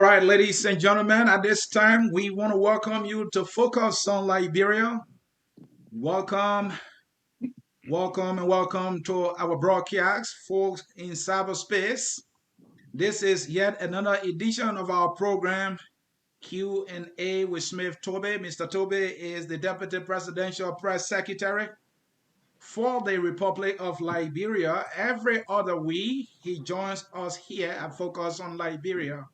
All right, ladies and gentlemen, at this time, we want to welcome you to Focus on Liberia. Welcome, welcome, and welcome to our broadcast, folks in cyberspace. This is yet another edition of our program, Q&A with Smith Toby. Mr. Toby is the Deputy Presidential Press Secretary for the Republic of Liberia. Every other week, he joins us here at Focus on Liberia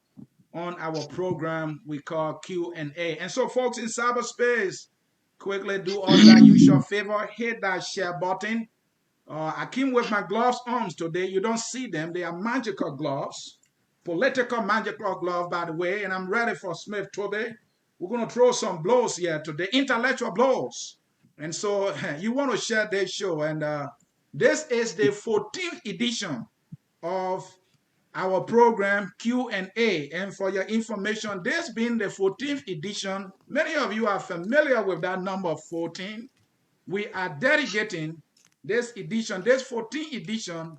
on our program we call Q&A. And so, folks in cyberspace, quickly do us that usual favor, hit that share button. I came with my gloves on today. You don't see them. They are magical gloves, political magical gloves, by the way. And I'm ready for Smith Toby. We're going to throw some blows here today, intellectual blows. And so you want to share this show. And this is the 14th edition of our program Q&A. And for your information, this being the 14th edition, many of you are familiar with that number 14. We are dedicating this edition, this 14th edition,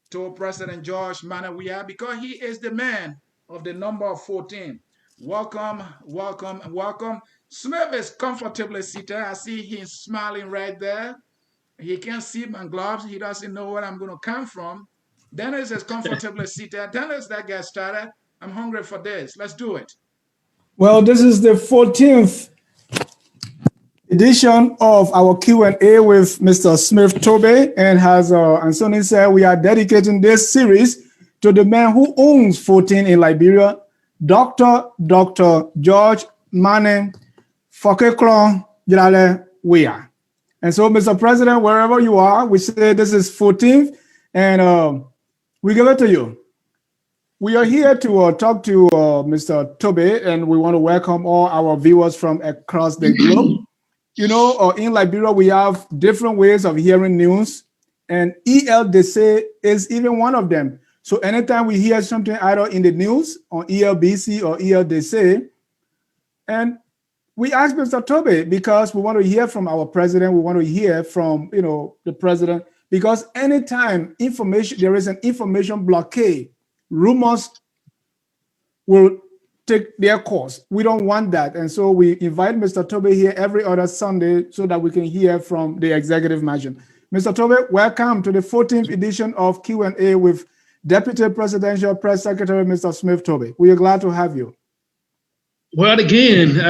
to President George Manawia because he is the man of the number 14. Welcome, welcome, and welcome. Smith is comfortably seated. I see him smiling right there. He can't see my gloves. He doesn't know where I'm going to come from. Dennis is comfortably seated. Dennis, that gets started. I'm hungry for this. Let's do it. Well, this is the 14th edition of our Q&A with Mr. Smith Toby. And as Anthony said, we are dedicating this series to the man who owns 14 in Liberia, Dr. George Mane Fokeklon Jalale Wea. And so, Mr. President, wherever you are, we say this is 14th, and we give it to you. We are here to talk to Mr. Toby, and we want to welcome all our viewers from across the globe. You know, in Liberia, we have different ways of hearing news, and ELDC is even one of them. So anytime we hear something either in the news on ELBC or ELDC, and we ask Mr. Toby because we want to hear from our president. We want to hear from, the president, because anytime there is an information blockade, rumors will take their course. We don't want that. And so we invite Mr. Toby here every other Sunday so that we can hear from the executive mansion. Mr. Toby, welcome to the 14th edition of Q&A with Deputy Presidential Press Secretary, Mr. Smith Toby. We are glad to have you. Well, again,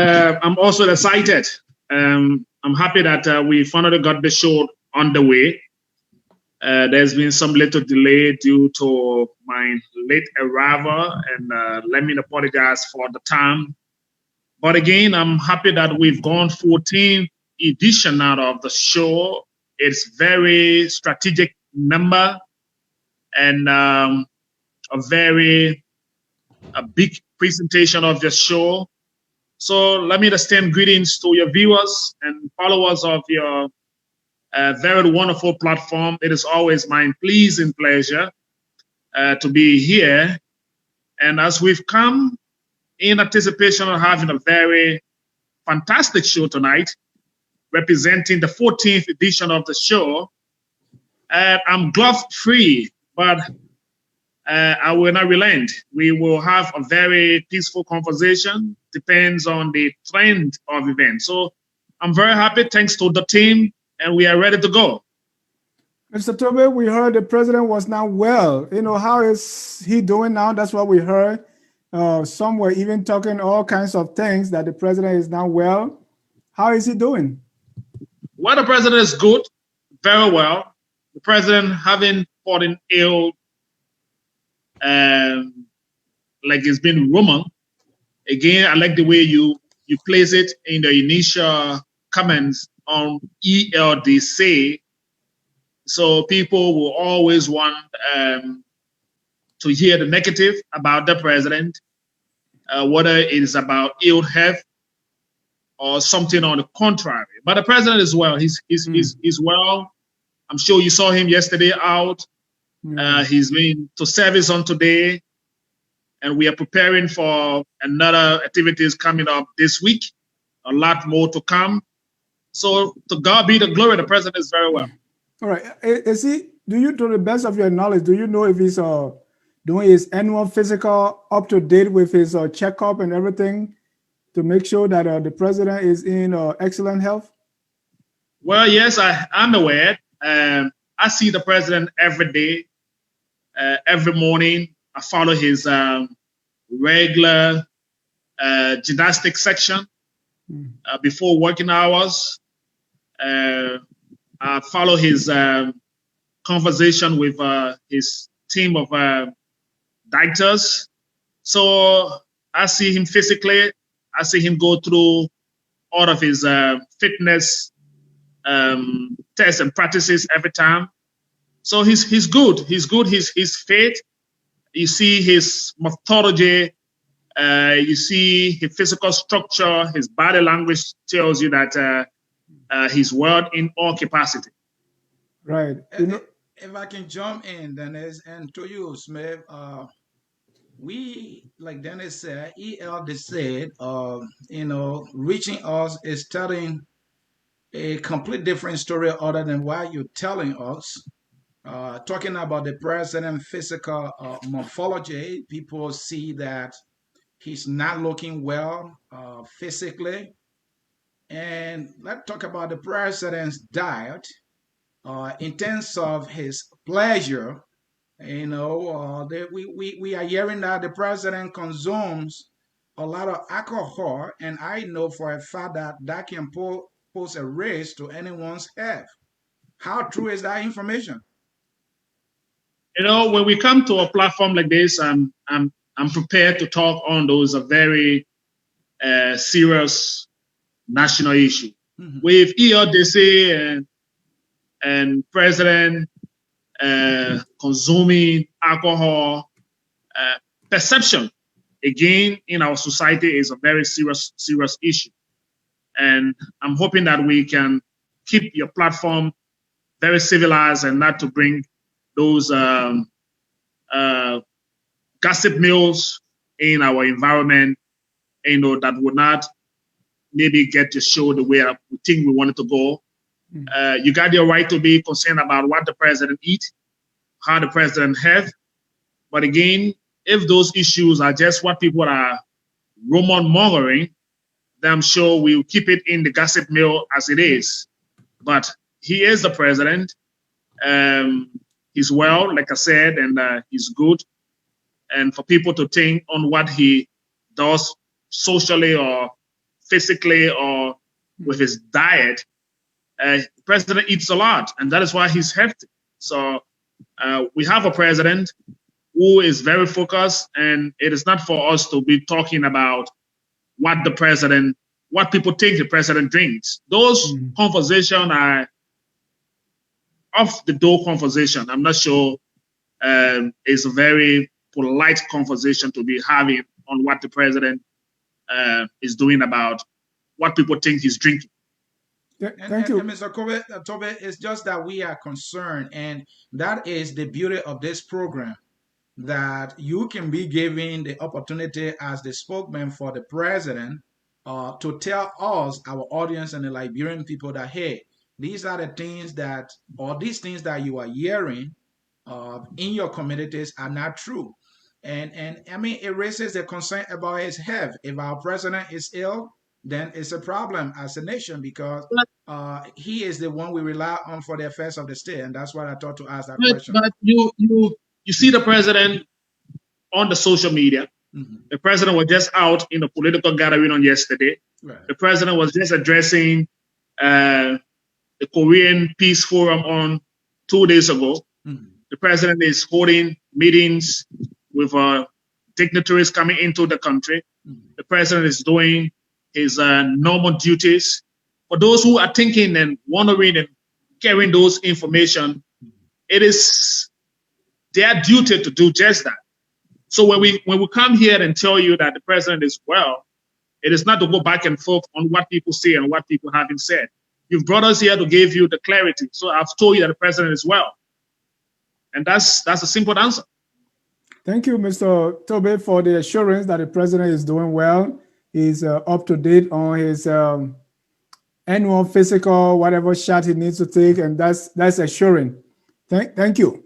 I'm also excited. I'm happy that we finally got the show on the way. There's been some little delay due to my late arrival, and let me apologize for the time. But again, I'm happy that we've gone 14th edition out of the show. It's very strategic number and a big presentation of the show. So let me extend greetings to your viewers and followers of your very wonderful platform. It is always my pleasing pleasure to be here. And as we've come in anticipation of having a very fantastic show tonight, representing the 14th edition of the show, I'm glove-free, but I will not relent. We will have a very peaceful conversation. Depends on the trend of events. So I'm very happy. Thanks to the team, and we are ready to go. Mr. Toby, we heard the president was not well. How is he doing now? That's what we heard. Some were even talking all kinds of things that the president is not well. How is he doing? Well, the president is good, very well. The president having fallen ill, like it's been rumored. Again, I like the way you place it in the initial comments on ELDC. So people will always want to hear the negative about the president, whether it is about ill health or something on the contrary. But the president is well. He's well. I'm sure you saw him yesterday out. He's been to service on today, and we are preparing for another activities coming up this week. A lot more to come. So to God be the glory. The president is very well. All right. Is he? Do you, to the best of your knowledge, do you know if he's doing his annual physical, up to date with his checkup and everything to make sure that the president is in excellent health? Well, yes, I'm aware. I see the president every day, every morning. I follow his regular gymnastic section before working hours. I follow his conversation with his team of doctors. So I see him physically. I see him go through all of his fitness tests and practices every time. So he's good. He's good. He's fit. You see his methodology. You see his physical structure. His body language tells you that he's well in all capacity. Right. If I can jump in, Dennis, and to you, Smith, we, like Dennis said, EL said, reaching us is telling a complete different story other than what you're telling us. Talking about the president physical morphology, people see that he's not looking well physically. And let's talk about the president's diet in terms of his pleasure. We are hearing that the president consumes a lot of alcohol, and I know for a fact that that can pose a risk to anyone's health. How true is that information? When we come to a platform like this, I'm prepared to talk on those very serious national issue. Mm-hmm. With ELDC and president consuming alcohol, perception again in our society is a very serious issue, and I'm hoping that we can keep your platform very civilized and not to bring those gossip mills in our environment, that would not maybe get the show the way we think we want it to go. You got your right to be concerned about what the president eats, how the president have. But again, if those issues are just what people are rumor mongering, then I'm sure we'll keep it in the gossip mill as it is. But he is the president. He's well, like I said, and he's good. And for people to think on what he does socially or physically or with his diet, the president eats a lot, and that is why he's healthy. So we have a president who is very focused, and it is not for us to be talking about what people think the president drinks. Those conversations are off the door conversation. I'm not sure it's a very polite conversation to be having on what the president is doing about what people think he's drinking. Thank you. And Mr. Toby, it's just that we are concerned, and that is the beauty of this program, that you can be given the opportunity as the spokesman for the president to tell us, our audience and the Liberian people, that, hey, these are the things that, or these things that you are hearing in your communities are not true. And I mean, it raises the concern about his health. If our president is ill, then it's a problem as a nation, because he is the one we rely on for the affairs of the state. And that's why I thought to ask that question. But you see the president on the social media. Mm-hmm. The president was just out in a political gathering on yesterday. Right. The president was just addressing the Korean Peace Forum on 2 days ago. Mm-hmm. The president is holding meetings with dignitaries coming into the country. Mm-hmm. The president is doing his normal duties. For those who are thinking and wondering and carrying those information, it is their duty to do just that. So when we come here and tell you that the president is well, it is not to go back and forth on what people say and what people haven't said. You've brought us here to give you the clarity. So I've told you that the president is well. And that's a simple answer. Thank you, Mr. Toby, for the assurance that the president is doing well. He's up to date on his annual physical, whatever shot he needs to take, and that's assuring. Thank you.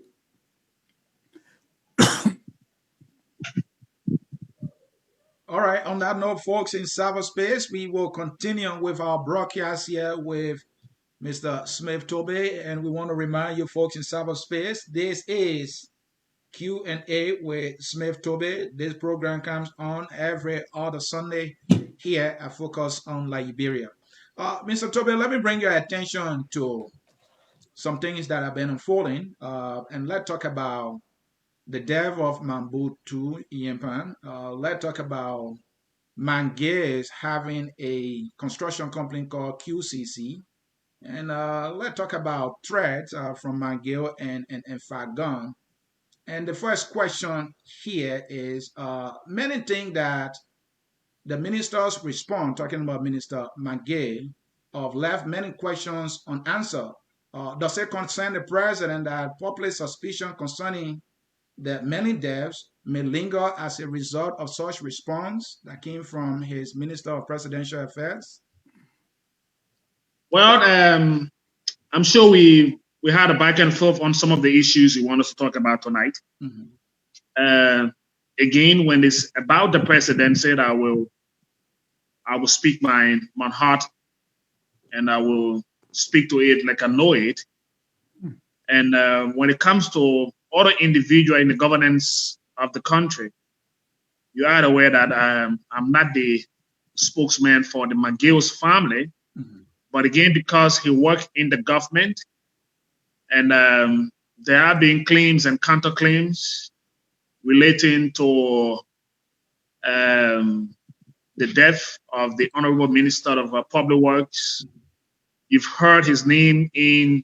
All right. On that note, folks, in cyberspace, we will continue with our broadcast here with Mr. Smith Toby, and we want to remind you, folks, in cyberspace, this is Q&A with Smith Toby. This program comes on every other Sunday here at Focus on Liberia. Mr. Toby, let me bring your attention to some things that have been unfolding, and let's talk about the death of Mambutu Iempan. Let's talk about Mangue having a construction company called QCC. And let's talk about threats from Mangue and Fagon. And the first question here is many think that the minister's response, talking about Minister Mangue, have left many questions unanswered. Does it concern the president that public suspicion concerning the many deaths may linger as a result of such response that came from his Minister of Presidential Affairs? Well, I'm sure we had a back and forth on some of the issues you want us to talk about tonight. Mm-hmm. Again, when it's about the presidency, I will speak my heart, and I will speak to it like I know it. And when it comes to other individual in the governance of the country, you are aware that I'm not the spokesman for the Mangue's family. Mm-hmm. But again, because he worked in the government, and there are being claims and counterclaims relating to the death of the Honorable Minister of Public Works. You've heard his name in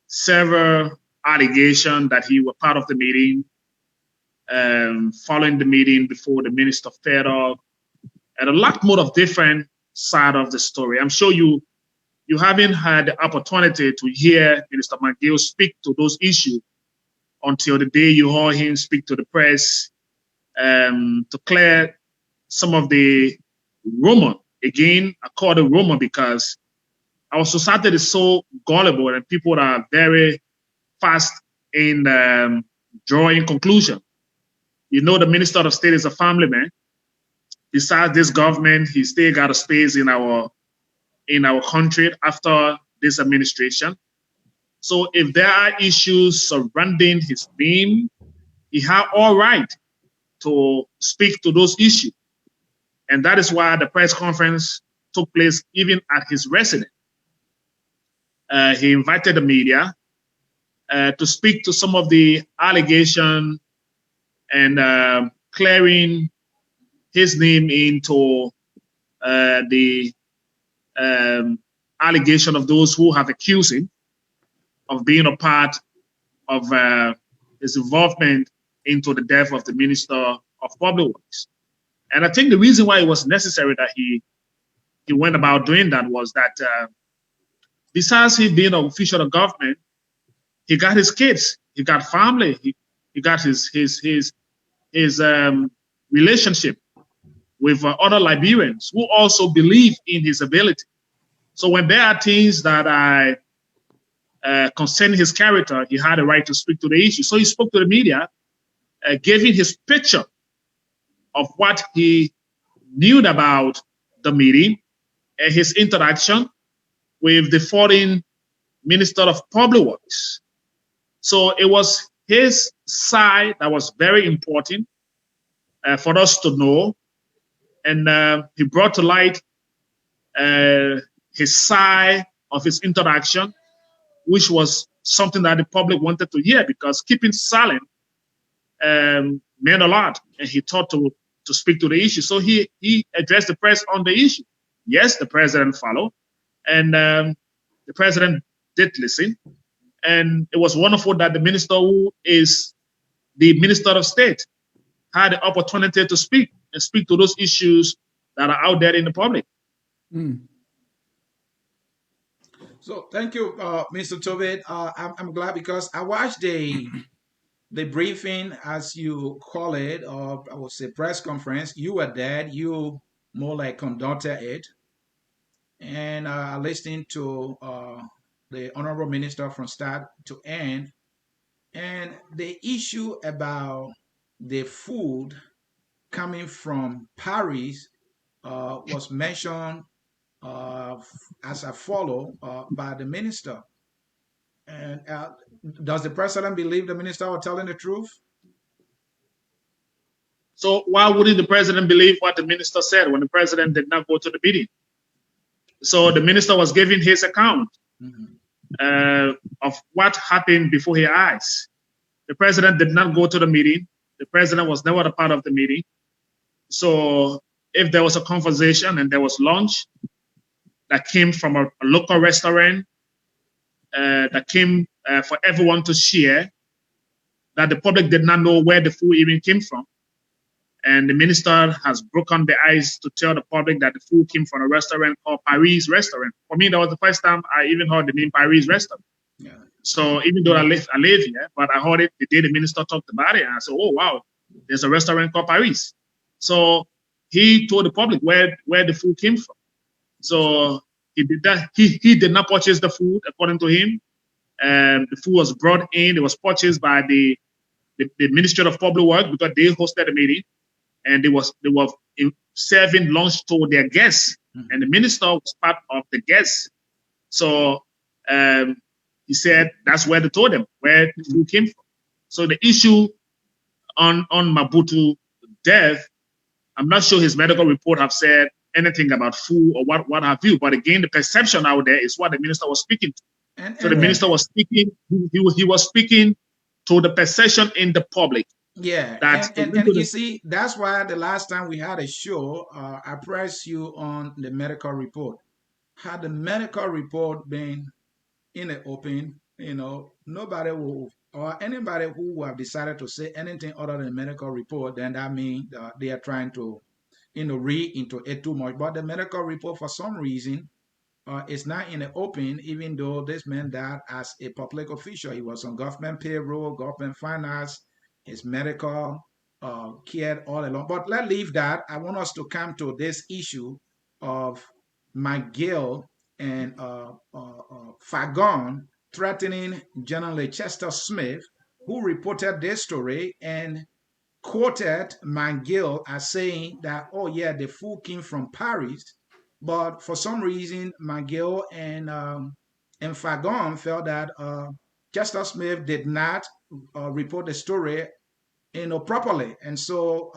several allegations that he was part of the meeting, following the meeting before the minister fed up, and a lot more of different side of the story. I'm sure you haven't had the opportunity to hear Minister McGill speak to those issues until the day you heard him speak to the press to clear some of the rumor. Again, I call it rumor because our society is so gullible and people are very fast in drawing conclusion. You know, the Minister of State is a family man. Besides this government, he still got a space in our country after this administration. So if there are issues surrounding his name, he has all right to speak to those issues. And that is why the press conference took place even at his residence. He invited the media to speak to some of the allegations and clearing his name into the allegation of those who have accused him of being a part of his involvement into the death of the Minister of Public Works. And I think the reason why it was necessary that he went about doing that was that besides him being an official of government, he got his kids, he got family, he got his relationship with other Liberians who also believe in his ability. So when there are things that I concern his character, he had a right to speak to the issue. So he spoke to the media, giving his picture of what he knew about the meeting and his interaction with the foreign Minister of Public Works. So it was his side that was very important for us to know. And he brought to light his side of his interaction, which was something that the public wanted to hear because keeping silent meant a lot. And he thought to speak to the issue. So he addressed the press on the issue. Yes, the president followed. And the president did listen. And it was wonderful that the minister who is the Minister of State had the opportunity to speak and speak to those issues that are out there in the public. Mm. So thank you, Mr. Tobit. I'm glad because I watched the briefing, as you call it, or I would say press conference. You were there. You more like conducted it, and listening to the honorable minister from start to end, and the issue about the food coming from Paris was mentioned as a follow by the minister. And does the president believe the minister was telling the truth? So why wouldn't the president believe what the minister said when the president did not go to the meeting? So the minister was giving his account of what happened before his eyes. The president did not go to the meeting. The president was never a part of the meeting. So if there was a conversation and there was lunch that came from a local restaurant that came for everyone to share, that the public did not know where the food even came from, and the minister has broken the ice to tell the public that the food came from a restaurant called Paris Restaurant. For me, that was the first time I even heard the name Paris Restaurant. Yeah. So even though I live here, but I heard it the day the minister talked about it, and I said, oh, wow, there's a restaurant called Paris. So he told the public where the food came from. So he did that. He did not purchase the food, according to him. The food was brought in. It was purchased by the Ministry of Public Works because they hosted the meeting, and they were serving lunch to their guests, and the minister was part of the guests. So he said that's where they told them where the food came from. So the issue on Mabutu's death, I'm not sure his medical report have said anything about food or what have you. But again, the perception out there is what the minister was speaking to. So the minister was speaking. He was speaking to the perception in the public. Yeah, and you see, that's why the last time we had a show, I pressed you on the medical report. Had the medical report been in the open, nobody will, or anybody who will have decided to say anything other than the medical report, then that means they are trying to, read into it too much. But the medical report, for some reason, is not in the open, even though this man died as a public official. He was on government payroll, government finance, his medical care all along. But let's leave that. I want us to come to this issue of McGill and Fagon threatening General Chester Smith, who reported this story and quoted McGill as saying that, oh yeah, the food came from Paris. But for some reason, McGill and Fagon felt that Chester Smith did not report the story properly. And so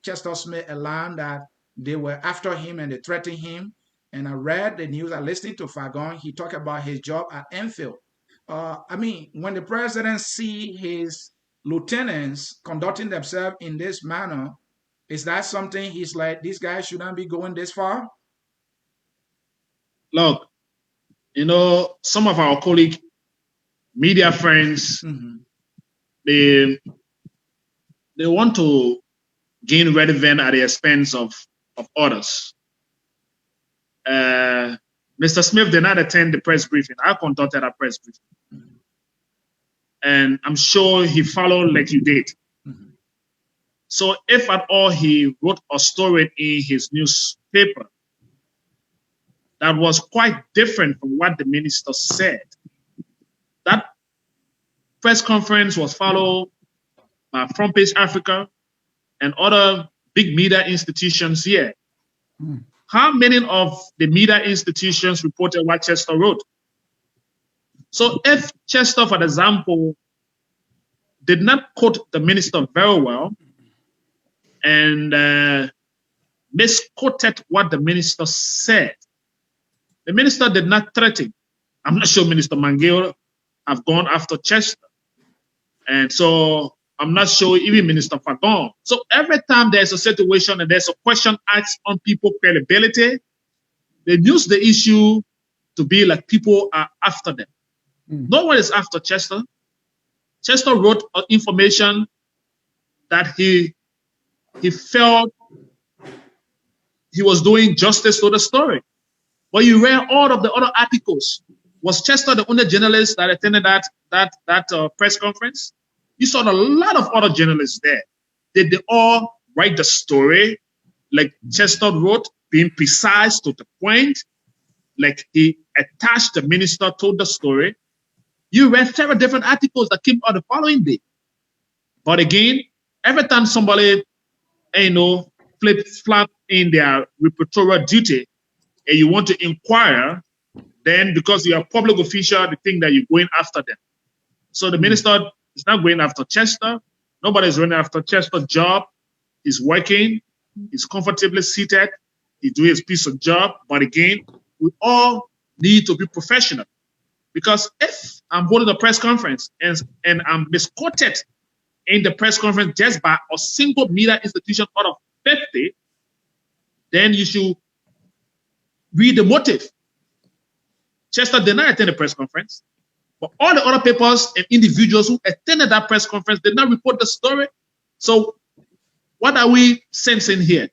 Chester Smith, alarmed that they were after him and they threatened him. And I read the news, I listened to Fagon. He talked about his job at Enfield. When the president see his lieutenants conducting themselves in this manner, is that something he's like, these guys shouldn't be going this far? Look, some of our colleague media friends, they want to gain relevance at the expense of others. Mr. Smith did not attend the press briefing. I conducted a press briefing. And I'm sure he followed like you did. So if at all he wrote a story in his newspaper that was quite different from what the minister said, that press conference was followed by Front Page Africa and other big media institutions here. How many of the media institutions reported what Chester wrote? So if Chester, for example, did not quote the minister very well and misquoted what the minister said, the minister did not threaten. I'm not sure Minister Mangill have gone after Chester. And so I'm not sure even Minister Fagon. So every time there's a situation and there's a question asked on people's credibility, they use the issue to be like people are after them. No one is after Chester. Chester wrote information that he felt he was doing justice to the story. But you read all of the other articles. Was Chester the only journalist that attended that press conference? You saw a lot of other journalists there. Did they all write the story like Chester wrote, being precise to the point, like he attached the minister to the story? You read several different articles that came out the following day. But again, every time somebody flip flap in their repertorial duty, and you want to inquire, then because you're a public official, they think that you're going after them. So the minister is not going after Chester. Nobody's running after Chester's job. He's working. He's comfortably seated. He's doing his piece of job. But again, we all need to be professional. Because if I'm holding a press conference and I'm misquoted in the press conference just by a single media institution out of 50, then you should read the motive. Chester did not attend the press conference, but all the other papers and individuals who attended that press conference did not report the story. So what are we sensing here?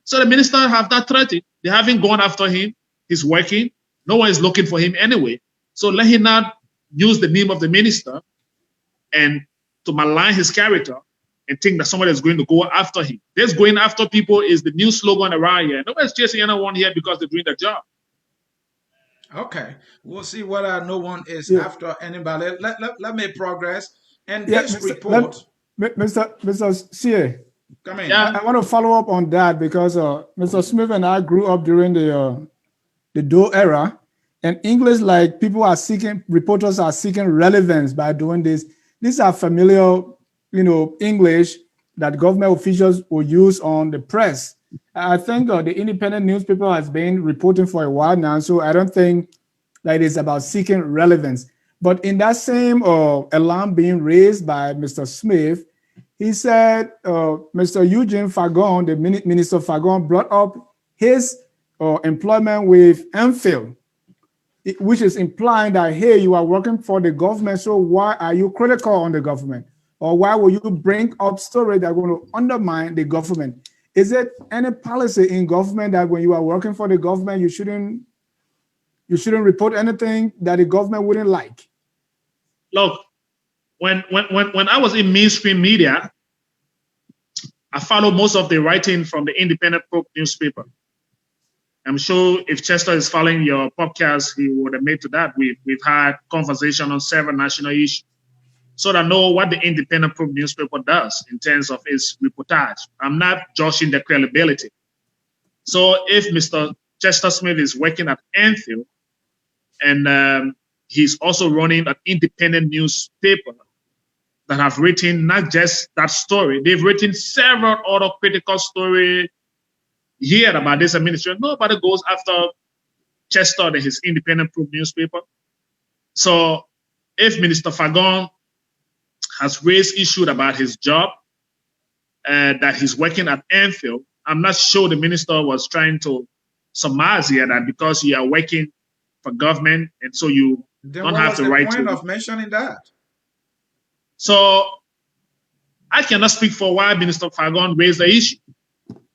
So the minister have not threatened. They haven't gone after him. He's working. No one is looking for him anyway. So let him not use the name of the minister and to malign his character and think that somebody is going to go after him. This going after people is the new slogan around here. Nobody's chasing anyone here because they're doing their job. Okay, we'll see whether no one is after anybody. Let me progress. And this report, Mr. CA, come in. Yeah. I want to follow up on that because Mr. Smith and I grew up during the Doe era, and English, like reporters are seeking relevance by doing this. These are familiar, English that government officials will use on the press. I think the independent newspaper has been reporting for a while now, so I don't think that it's about seeking relevance. But in that same alarm being raised by Mr. Smith, he said Mr. Eugene Fagon, the Minister Fagon, brought up his employment with Enfield, which is implying that, hey, you are working for the government, so why are you critical on the government? Or why will you bring up stories that are going to undermine the government? Is it any policy in government that when you are working for the government, you shouldn't report anything that the government wouldn't like? Look, when I was in mainstream media, I followed most of the writing from the Independent newspaper. I'm sure if Chester is following your podcast, he would admit to that. We've had conversation on several national issues. So that I know what the Independent newspaper does in terms of its reportage. I'm not judging the credibility. So if Mr. Chester Smith is working at Enfield and he's also running an independent newspaper that have written not just that story, they've written several other critical stories here about this administration. Nobody goes after Chester and his Independent newspaper. So if Minister Fagon has raised issues about his job, that he's working at Enfield, I'm not sure the minister was trying to surmise here that because you are working for government and so you don't have the right to. Then what was the point of mentioning that? So I cannot speak for why Minister Fagon raised the issue.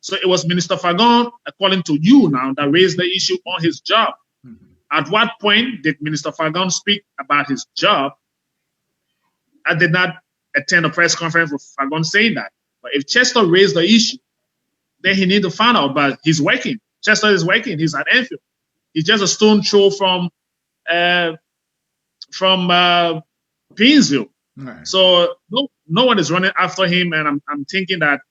So it was Minister Fagon, according to you now, that raised the issue on his job. Mm-hmm. At what point did Minister Fagon speak about his job? I did not attend a press conference with Fagon saying that. But if Chester raised the issue, then he need to find out. But he's working. Chester is working. He's at Enfield. He's just a stone throw from Painesville. Right. So no one is running after him. And I'm thinking that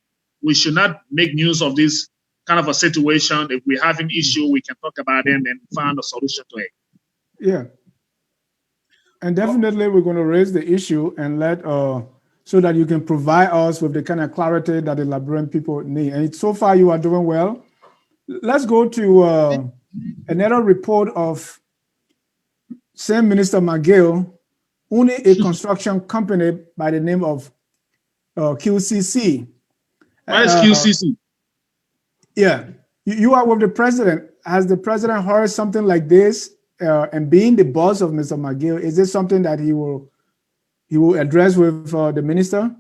we should not make news of this kind of a situation. If we have an issue, we can talk about it and find a solution to it. Yeah. And definitely we're going to raise the issue and let so that you can provide us with the kind of clarity that the Liberian people need. And so far you are doing well. Let's go to another report of same Minister McGill owning a construction company by the name of QCC. What is QCC? Yeah, you are with the president. Has the president heard something like this? And being the boss of Mr. McGill, is this something that he will address with the minister?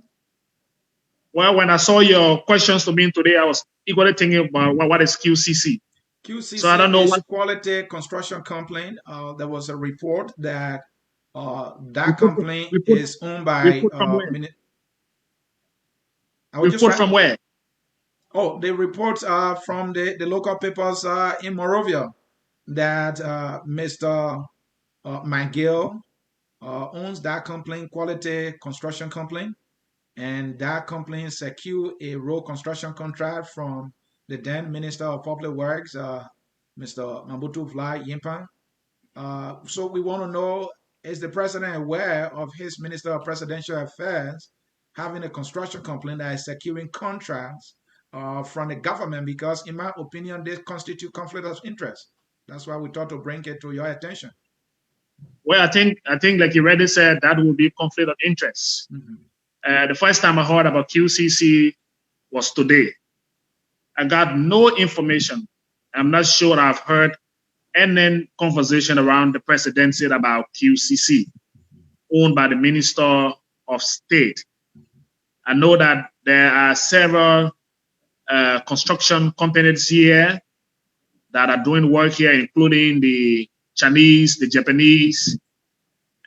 Well, when I saw your questions to me today, I was equally thinking about what is QCC. QCC so I don't know is what quality construction company. There was a report that that company is owned by. Report from where? Oh, the reports are from the local papers in Monrovia that Mr. McGill owns that company, Quality Construction Company, and that company secured a road construction contract from the then Minister of Public Works, Mr. Mambutu Vlad Yimpan. So we want to know, is the president aware of his Minister of Presidential Affairs having a construction company that is securing contracts from the government? Because in my opinion, this constitute conflict of interest. That's why we thought to bring it to your attention. Well, I think like you already said, that would be conflict of interest. The first time I heard about QCC was today. I got no information. I'm not sure I've heard any conversation around the presidency about QCC, owned by the Minister of State. I know that there are several construction companies here that are doing work here, including the Chinese, the Japanese,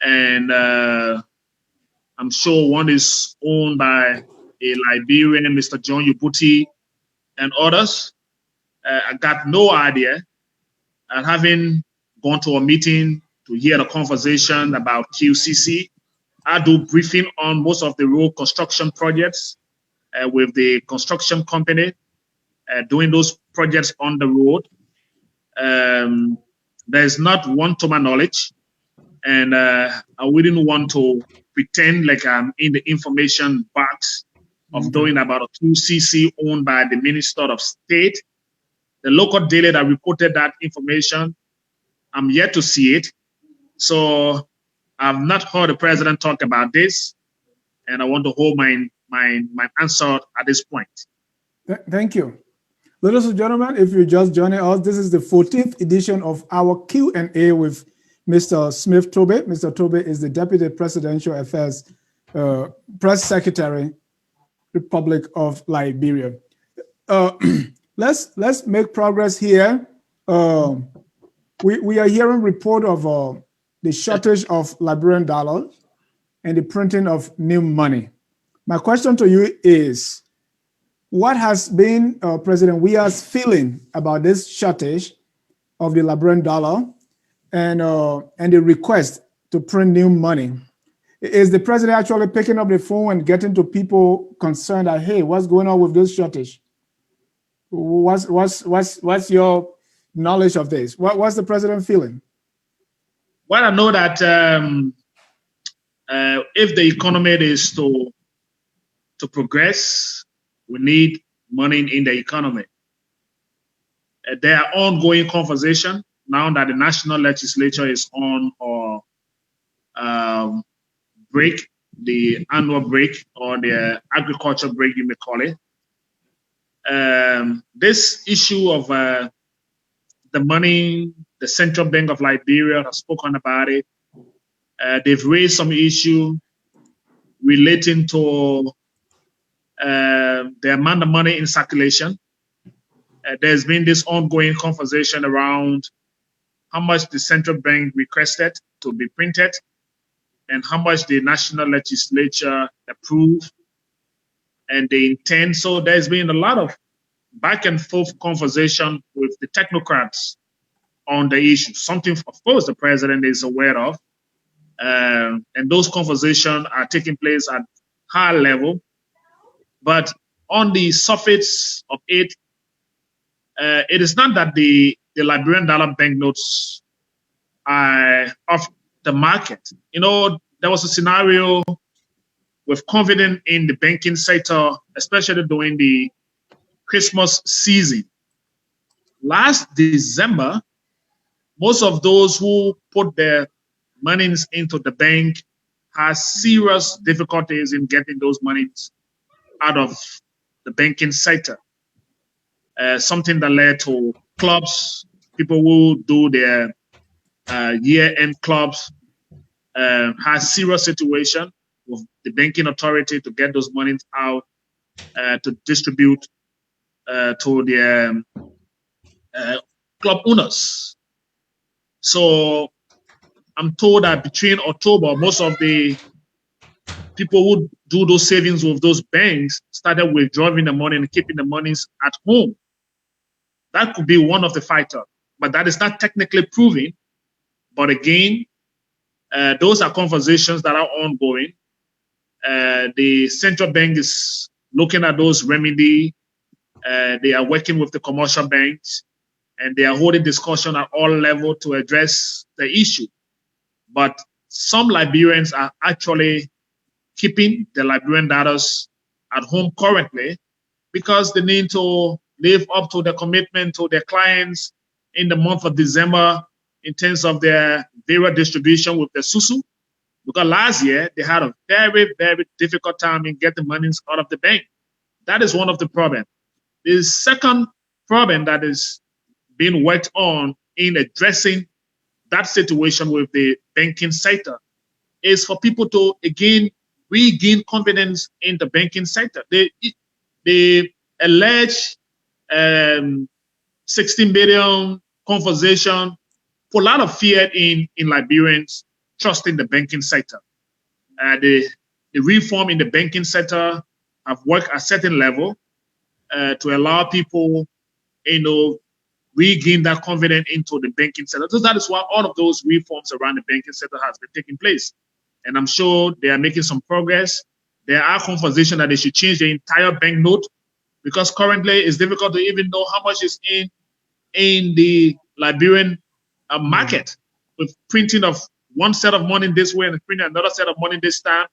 and I'm sure one is owned by a Liberian, Mr. John Yubuti, and others. I got no idea. And having gone to a meeting to hear the conversation about QCC, I do briefing on most of the road construction projects with the construction company doing those projects on the road. There's not one to my knowledge, and I wouldn't want to pretend like I'm in the information box of knowing about a QCC owned by the Minister of State. The local daily that reported that information, I'm yet to see it. So I've not heard the president talk about this, and I want to hold my answer at this point. Thank you. Ladies and gentlemen, if you're just joining us, this is the 14th edition of our Q&A with Mr. Smith Toby. Mr. Toby is the Deputy Presidential Affairs Press Secretary, Republic of Liberia. Let's make progress here. We are hearing report of the shortage of Liberian dollars and the printing of new money. My question to you is, what has been President Weah's feeling about this shortage of the Liberian dollar and the request to print new money? Is the president actually picking up the phone and getting to people concerned that, hey, what's going on with this shortage? What's your knowledge of this? What's the president feeling? Well, I know that if the economy is to progress, we need money in the economy. There are ongoing conversation now that the national legislature is on or break, the annual break or the agriculture break, you may call it. This issue of the money, the Central Bank of Liberia has spoken about it. They've raised some issue relating to the amount of money in circulation. There's been this ongoing conversation around how much the central bank requested to be printed and how much the national legislature approved and they intend. So there's been a lot of back and forth conversation with the technocrats on the issue, something, of course, the president is aware of. And those conversations are taking place at high level. But on the surface of it, it is not that the Liberian dollar banknotes are off the market. You know, there was a scenario with confidence in the banking sector, especially during the Christmas season. Last December, most of those who put their monies into the bank had serious difficulties in getting those monies out of the banking sector. Something that led to clubs, people who do their year-end clubs, had serious situation with the banking authority to get those monies out to distribute to the club owners. So I'm told that between October, most of the people who do those savings with those banks started withdrawing the money and keeping the monies at home. That could be one of the factors, but that is not technically proven. But again, those are conversations that are ongoing. The central bank is looking at those remedy. They are working with the commercial banks, and they are holding discussion at all levels to address the issue. But some Liberians are actually keeping the Liberian dollars at home currently because they need to live up to the commitment to their clients in the month of December in terms of their various distribution with the SUSU. Because last year they had a very, very difficult time in getting money out of the bank. That is one of the problems. The second problem that is being worked on in addressing that situation with the banking sector is for people to again regain confidence in the banking sector. The alleged 16 billion conversation put a lot of fear in Liberians trusting the banking sector. The reform in the banking sector have worked at a certain level to allow people, regain that confidence into the banking sector. So that is why all of those reforms around the banking sector has been taking place. And I'm sure they are making some progress. There are conversations that they should change the entire banknote because currently it's difficult to even know how much is in the Liberian market with printing of one set of money this way and printing another set of money this time.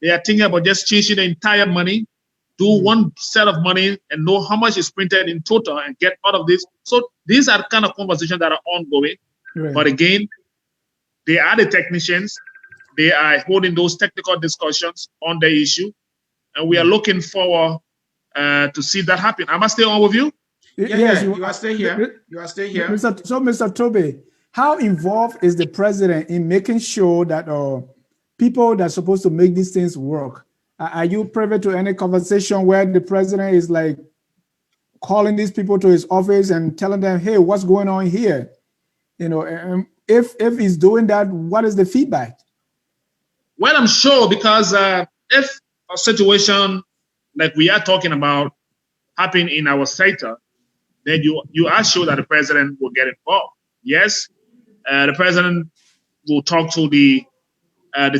They are thinking about just changing the entire money, do one set of money and know how much is printed in total and get out of this. So these are the kind of conversations that are ongoing. Right. But again, they are the technicians. They are holding those technical discussions on the issue. And we are looking forward to see that happen. Am I still on with you? Yes, you are still here. You are still here. Mr. Toby, how involved is the president in making sure that people that are supposed to make these things work? Are you privy to any conversation where the president is like calling these people to his office and telling them, hey, what's going on here? If he's doing that, what is the feedback? Well, I'm sure because if a situation like we are talking about happen in our sector, then you are sure that the president will get involved. Yes, the president will talk to the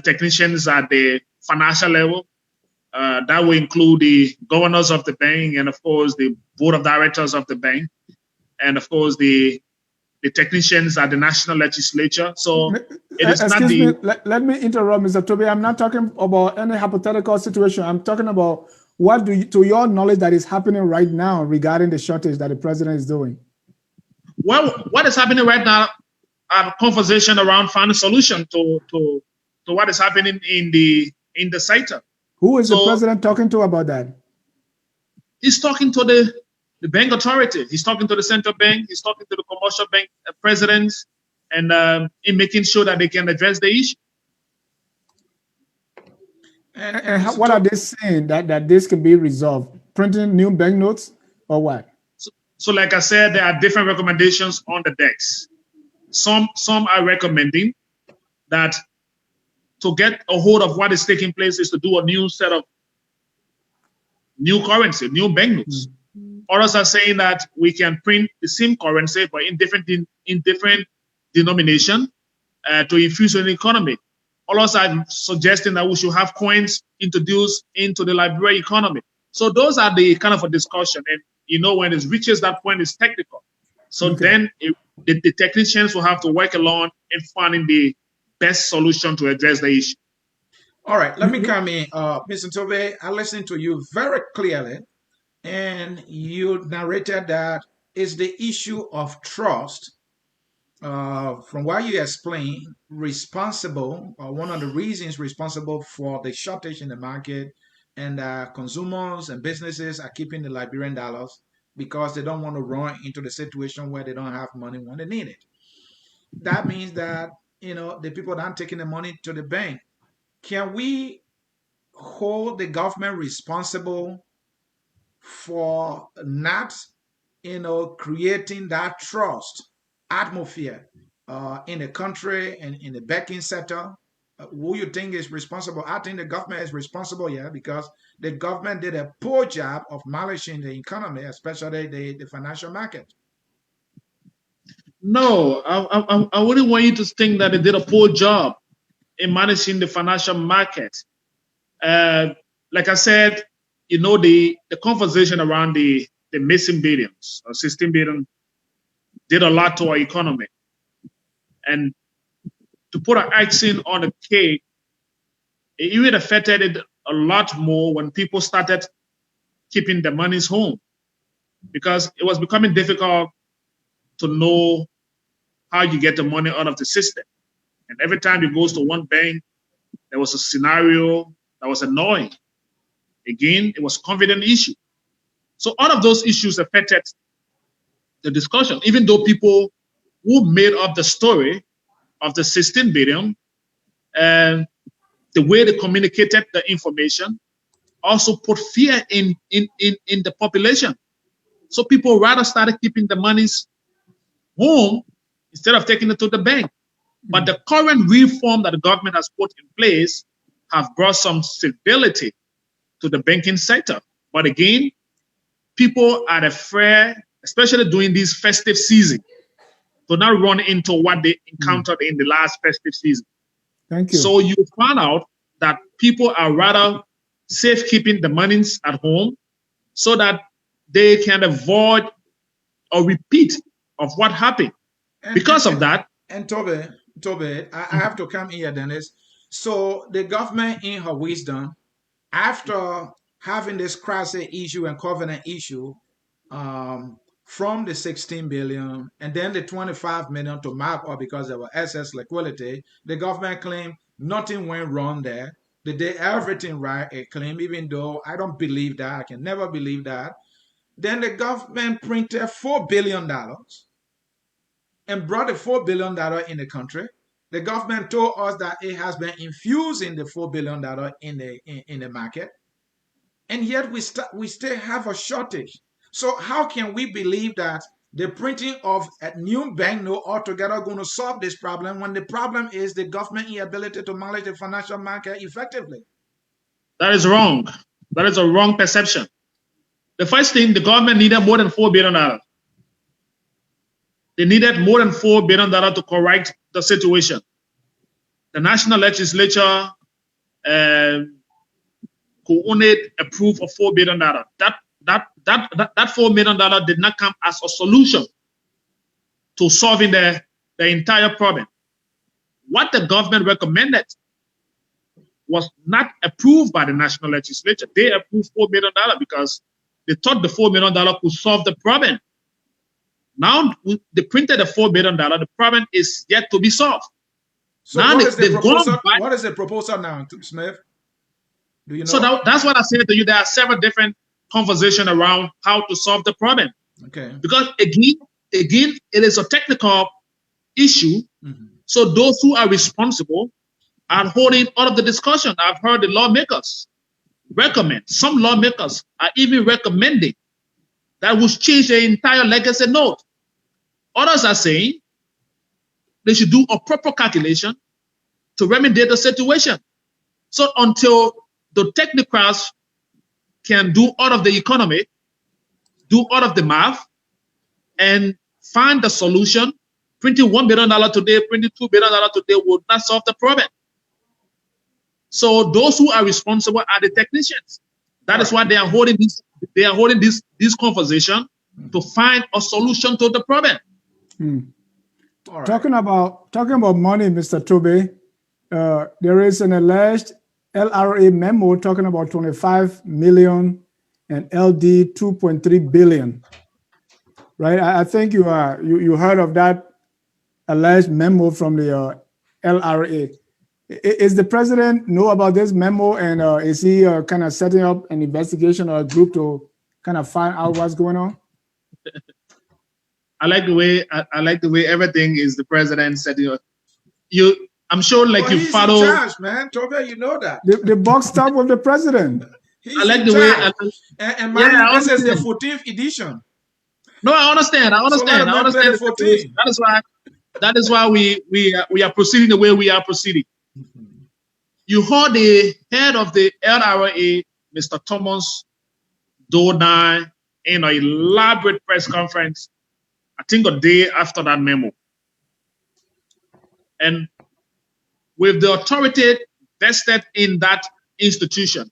technicians at the financial level. That will include the governors of the bank and, of course, the board of directors of the bank, and, of course, the technicians at the national legislature. So it is not the... Let me interrupt, Mr. Toby. I'm not talking about any hypothetical situation. I'm talking about what to your knowledge, that is happening right now regarding the shortage that the president is doing. Well, what is happening right now, a conversation around finding a solution to what is happening in the sector. Who is the president talking to about that? He's talking to the bank authority. He's talking to the central bank. He's talking to the commercial bank presidents, and in making sure that they can address the issue. And what are they saying that this can be resolved? Printing new banknotes or what? So like I said, there are different recommendations on the decks. Some are recommending that to get a hold of what is taking place is to do a new set of new currency, new banknotes. Others are saying that we can print the same currency but in different denomination to infuse in the economy. Others are suggesting that we should have coins introduced into the Liberia economy. So those are the kind of a discussion. And when it reaches that point, it's technical. So then the technicians will have to work along in finding the best solution to address the issue. All right, let me come in. Mr. Toby, I listened to you very clearly, and you narrated that it's the issue of trust. From what you explained, one of the reasons responsible for the shortage in the market, and consumers and businesses are keeping the Liberian dollars because they don't want to run into the situation where they don't have money when they need it. That means that the people that aren't taking the money to the bank. Can we hold the government responsible for not, creating that trust atmosphere in the country and in the banking sector? Who you think is responsible? I think the government is responsible, because the government did a poor job of managing the economy, especially the financial market. No, I wouldn't want you to think that they did a poor job in managing the financial market. Like I said, the conversation around the missing billions, or 16 billion, did a lot to our economy. And to put an icing on the cake, it even affected it a lot more when people started keeping the monies home, because it was becoming difficult to know how you get the money out of the system. And every time you goes to one bank, there was a scenario that was annoying. Again, it was a confidence issue. So all of those issues affected the discussion, even though people who made up the story of the 16 billion and the way they communicated the information also put fear in the population. So people rather started keeping the monies home instead of taking it to the bank. But the current reform that the government has put in place have brought some stability to the banking sector. But again, people are afraid, especially during this festive season, to not run into what they encountered in the last festive season. Thank you. So you find out that people are rather safe keeping the monies at home so that they can avoid a repeat of what happened. Because of that. And Toby, I have to come here, Dennis. So the government, in her wisdom, after having this crisis issue and covenant issue, from the 16 billion and then the 25 million to mark up because there was excess liquidity, the government claimed nothing went wrong there. They did everything right, it claimed, even though I don't believe that. I can never believe that. Then the government printed $4 billion and brought the $4 billion in the country. The government told us that it has been infusing the $4 billion in the market. And yet we still have a shortage. So how can we believe that the printing of a new banknote altogether going to solve this problem when the problem is the government inability to manage the financial market effectively? That is wrong. That is a wrong perception. The first thing, the government needed more than $4 billion. They needed more than $4 billion to correct the situation. The national legislature could only approve of $4 billion. That $4 million did not come as a solution to solving the entire problem. What the government recommended was not approved by the national legislature. They approved $4 million because they thought the $4 million could solve the problem. Now they printed the $4 billion. The problem is yet to be solved. So now what is the proposal now, Smith? Do you know? So that's what I said to you. There are several different conversations around how to solve the problem. Okay. Because again, it is a technical issue. Mm-hmm. So those who are responsible are holding all of the discussion. I've heard the lawmakers recommend. Some lawmakers are even recommending that would change the entire legacy note. Others are saying they should do a proper calculation to remedy the situation. So until the technocrats can do all of the economy, do all of the math, and find the solution, printing $1 billion today, printing $2 billion today would not solve the problem. So those who are responsible are the technicians. That is why they are holding this. They are holding this conversation to find a solution to the problem. Right. Talking about money, Mr. Toby, there is an alleged LRA memo talking about 25 million and LD 2.3 billion. Right? I think you heard of that alleged memo from the LRA. Is the president know about this memo, and is he kind of setting up an investigation or a group to kind of find out what's going on? I like the way everything is the president setting up. I'm sure, like you follow. He's in charge, man. Toby, you know that. The buck stops with the president. He's in charge. And this is the 14th edition. No, I understand. I understand. That is why we are proceeding the way we are proceeding. You heard the head of the LRA, Mr. Thomas Dodai, in an elaborate press conference, I think a day after that memo. And with the authority vested in that institution.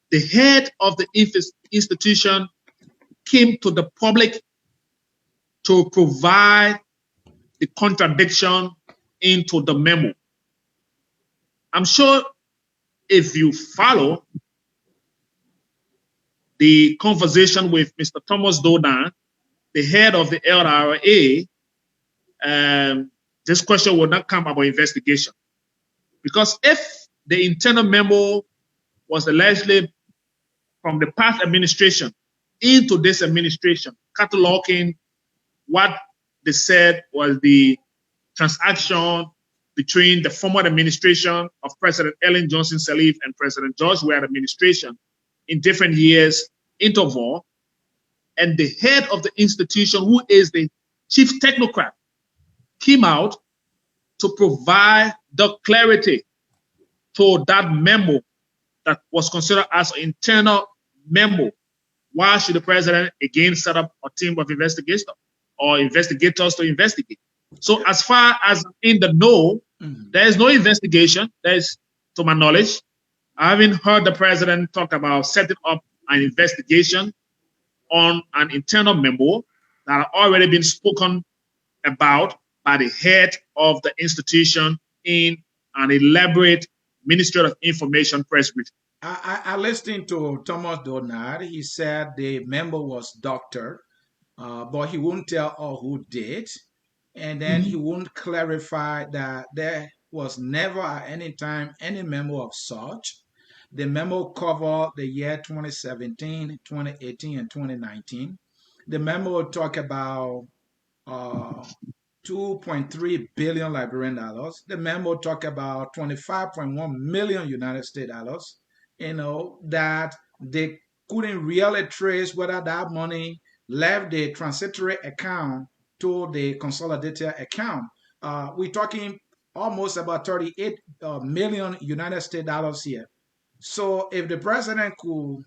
The head of the institution came to the public to provide the contradiction into the memo. I'm sure if you follow the conversation with Mr. Thomas Dodan, the head of the LRA, this question will not come about investigation. Because if the internal memo was allegedly from the past administration into this administration, cataloging what they said was the transaction between the former administration of President Ellen Johnson Sirleaf and President George Weah administration in different years interval, and the head of the institution, who is the chief technocrat, came out to provide the clarity to that memo that was considered as an internal memo. Why should the president again set up a team of investigators or investigators to investigate? So as far as in the know, there is no investigation. There is, to my knowledge, I haven't heard the president talk about setting up an investigation on an internal memo that had already been spoken about by the head of the institution in an elaborate Ministry of Information press briefing. I listened to Thomas Donald. He said the member was doctored, but he won't tell all who did. And then he won't clarify that there was never at any time any memo of such. The memo covered the year 2017, 2018, and 2019. The memo talk about 2.3 billion Liberian dollars. The memo talk about 25.1 million United States dollars. That they couldn't really trace whether that money left the transitory account to the consolidated account. We're talking almost about 38 million United States dollars here. So if the president could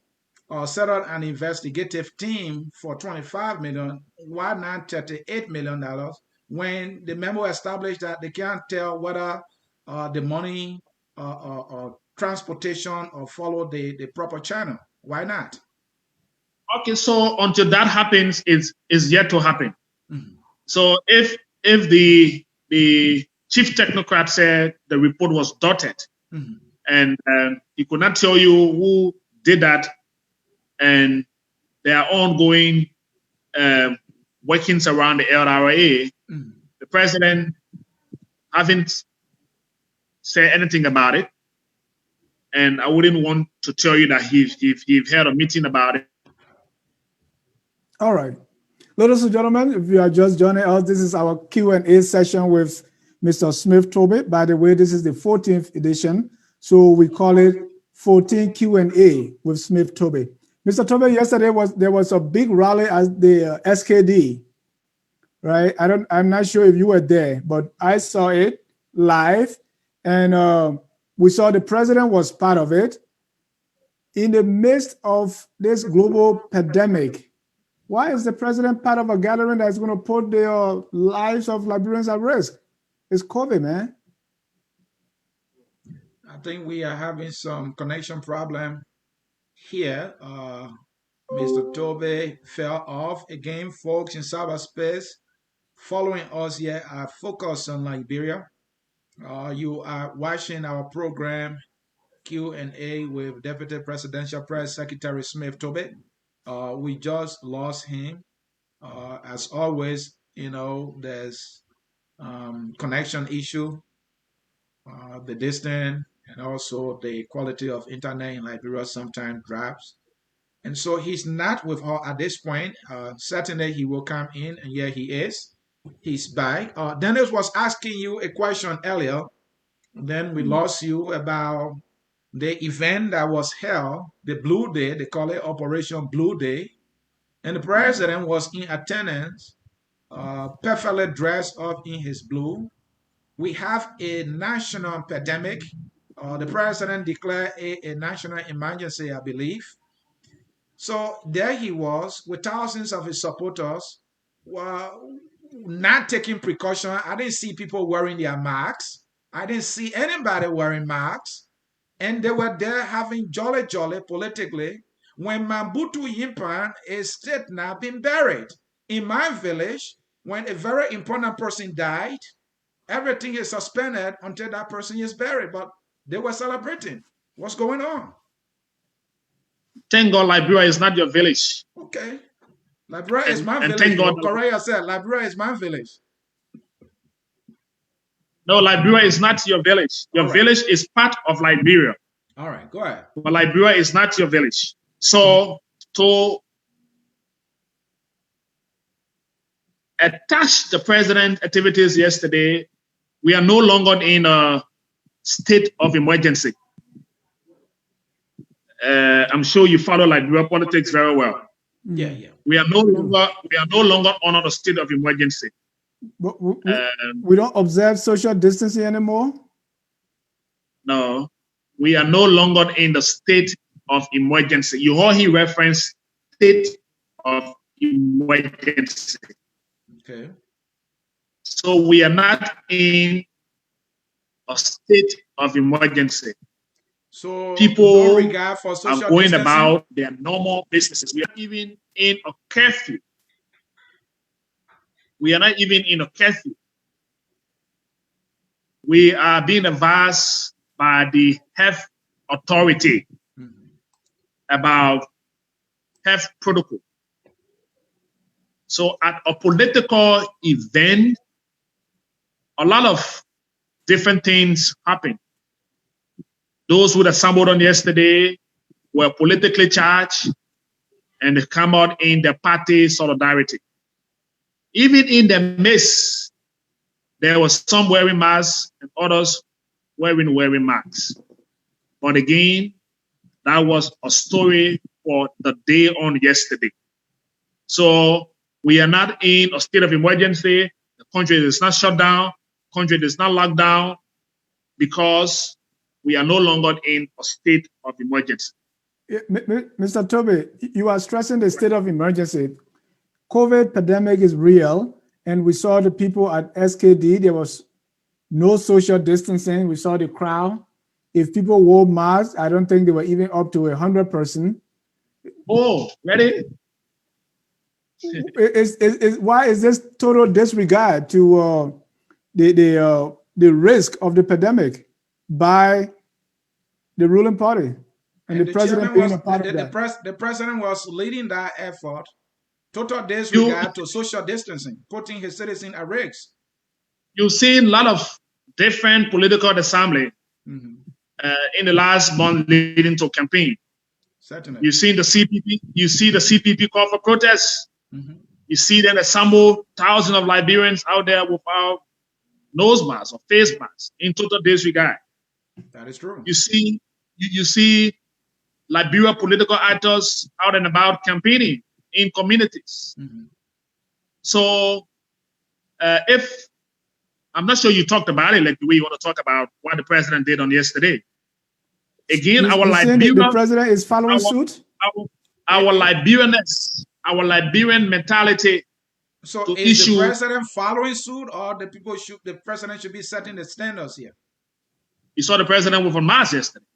set up an investigative team for 25 million, why not 38 million dollars? When the memo established that they can't tell whether the money transportation or follow the proper channel. Why not? Okay, so until that happens, is yet to happen. So if the chief technocrat said the report was dotted, and he could not tell you who did that, and there are ongoing workings around the LRA, the president haven't said anything about it, and I wouldn't want to tell you that he had a meeting about it. All right. Ladies and gentlemen, if you are just joining us, this is our Q&A session with Mr. Smith Toby. By the way, this is the 14th edition, so we call it 14 Q&A with Smith Toby. Mr. Toby, yesterday there was a big rally at the SKD, right? I'm not sure if you were there, but I saw it live, and we saw the president was part of it. In the midst of this global pandemic, why is the president part of a gathering that's going to put the lives of Liberians at risk? It's COVID, man. I think we are having some connection problem here. Mr. Toby fell off again, folks in cyberspace. Following us here at Focus on Liberia. You are watching our program Q&A with Deputy Presidential Press Secretary Smith Toby. We just lost him. As always, there's connection issue, the distance, and also the quality of internet in Liberia sometimes drops. And so he's not with us at this point. Certainly he will come in, and here he is. He's back. Dennis was asking you a question earlier. Then we lost you about the event that was held, the Blue Day, they call it Operation Blue Day. And the president was in attendance, perfectly dressed up in his blue. We have a national pandemic. The president declared a national emergency, I believe. So there he was with thousands of his supporters not taking precaution. I didn't see people wearing their masks. I didn't see anybody wearing masks. and they were there having jolly politically when Mambutu Yimpan is still not been buried. In my village, when a very important person died, everything is suspended until that person is buried. But they were celebrating. What's going on? Thank God Liberia is not your village. Okay. Liberia is my And village. thank God. Correa said, Liberia is my village. No, Liberia is not your village. Your village is part of Liberia. All right, go ahead. But Liberia is not your village. So to attach the president's activities yesterday, we are no longer in a state of emergency. I'm sure you follow Liberia politics very well. Yeah. We are no longer under a state of emergency. But we don't observe social distancing anymore? No, we are no longer in the state of emergency. You heard he referenced state of emergency. Okay. So we are not in a state of emergency. So people no regard for social are going distancing? About their normal businesses. We are even in a curfew. We are not even in a curfew. We are being advised by the health authority about health protocol. So at a political event, a lot of different things happen. Those who assembled on yesterday were politically charged and they come out in the party solidarity. Even in the midst, there was some wearing masks and others wearing masks. But again, that was a story for the day on yesterday. So we are not in a state of emergency. The country is not shut down. The country is not locked down because we are no longer in a state of emergency. Mr. Toby, you are stressing the state of emergency. COVID pandemic is real, and we saw the people at SKD. There was no social distancing. We saw the crowd. If people wore masks, I don't think they were even up to 100%. Oh, ready? Why is this total disregard to the risk of the pandemic by the ruling party and the president being a part of that? The president was leading that effort. Total disregard to social distancing, putting his citizens at risk. You've seen a lot of different political assembly in the last month leading to campaign. Certainly. You've seen the CPP. You see the CPP call for protests. You see them assemble thousands of Liberians out there without nose masks or face masks in total disregard. That is true. You see Liberia political actors out and about campaigning in communities. So if I'm not sure you talked about it like the way you want to talk about what the president did on yesterday. Again, our Liberian, the president is following suit. Our Liberianness, our Liberian mentality. So is the president following suit, or the president should be setting the standards here? You saw the president with a mask yesterday.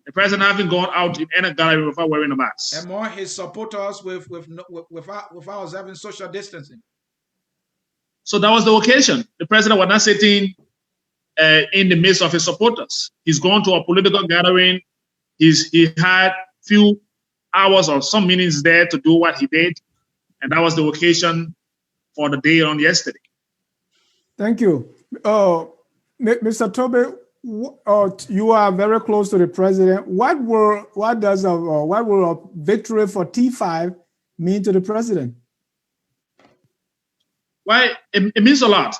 The president hasn't gone out in any gallery without wearing a mask. And more his supporters without observing social distancing. So that was the occasion. The president was not sitting in the midst of his supporters. He's gone to a political gathering. He had few hours or some minutes there to do what he did. And that was the occasion for the day on yesterday. Thank you. Mr. Toby, you are very close to the president. What will a victory for T5 mean to the president? Well, it means a lot.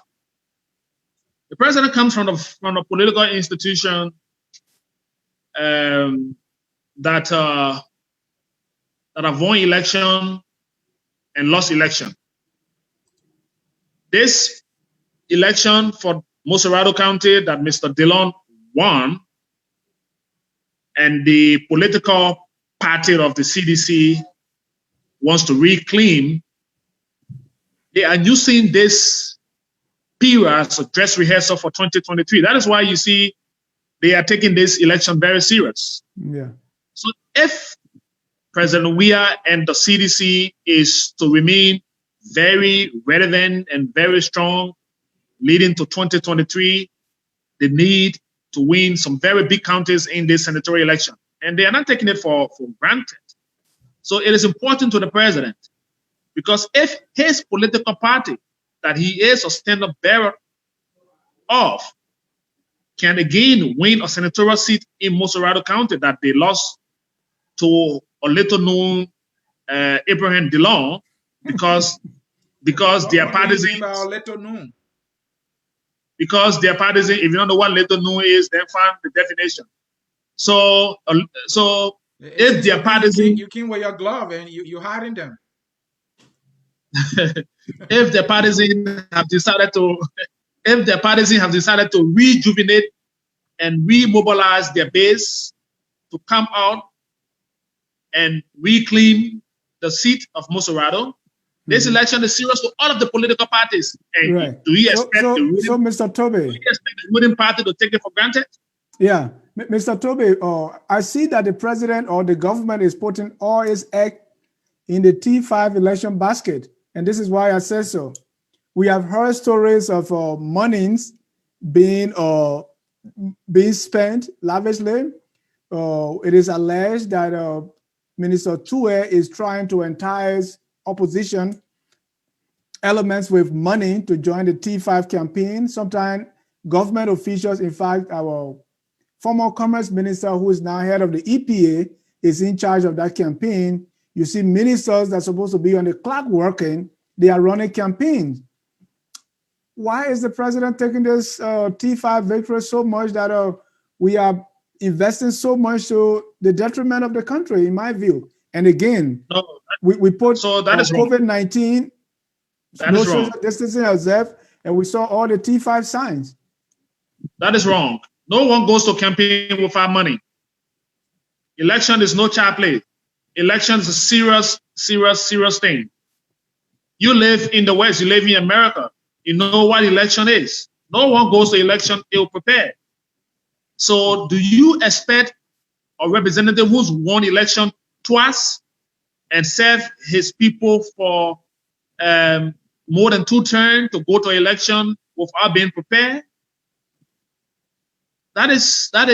The president comes from a political institution that have won election and lost election. This election for Moserado County that Mr. Dillon won, and the political party of the CDC wants to reclaim, they are using this period as a dress rehearsal for 2023. That is why you see they are taking this election very serious. Yeah. So if President Weah and the CDC is to remain very relevant and very strong leading to 2023, they need to win some very big counties in this senatorial election. And they are not taking it for granted. So it is important to the president, because if his political party that he is a standard bearer of can again win a senatorial seat in Moserado County that they lost to a little known Abraham DeLong, because their partisan, because their partisan, if you don't know what little known is, then find the definition. So if their partisan, you can wear your glove and you're hiding them. if the partisan have decided to, if the partisan have decided to rejuvenate and remobilize their base to come out and reclaim the seat of Moserado, this election is serious to all of the political parties. And right. do you expect so Mr. Toby, do you expect the ruling party to take it for granted? Yeah, Mr. Toby, I see that the president or the government is putting all its egg in the T5 election basket, and this is why I said so. We have heard stories of monies being spent lavishly. It is alleged that Minister Tue is trying to entice opposition elements with money to join the T5 campaign. Sometimes government officials, in fact, our former commerce minister, who is now head of the EPA, is in charge of that campaign. You see ministers that are supposed to be on the clock working, they are running campaigns. Why is the president taking this T5 victory so much that we are investing so much to the detriment of the country, in my view? And again, we put COVID-19, no social distancing observed, and we saw all the T5 signs. That is wrong. No one goes to campaign without money. Election is no child play. Election is a serious, serious, serious thing. You live in the West, you live in America. You know what election is. No one goes to election ill-prepared. So do you expect a representative who's won election twice and served his people for more than 2 terms to go to election without being prepared? That is not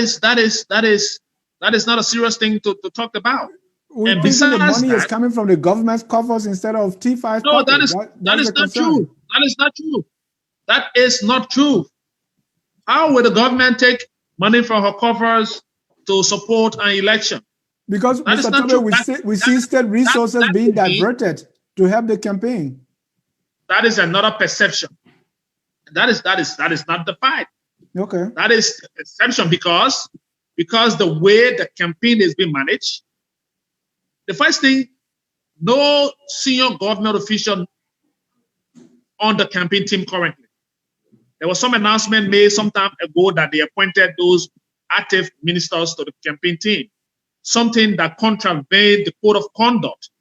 a serious thing to talk about. We think the money is coming from the government's coffers instead of T5. No, that is not true. That is not true. That is not true. How will the government take money from her coffers to support an election? Because Mr. Toby, we see state resources being diverted to help the campaign. That is another perception. That is not the fight. Okay. That is perception because the way the campaign is being managed. The first thing, no senior government official on the campaign team currently. There was some announcement made some time ago that they appointed those active ministers to the campaign team, something that contravened the code of conduct.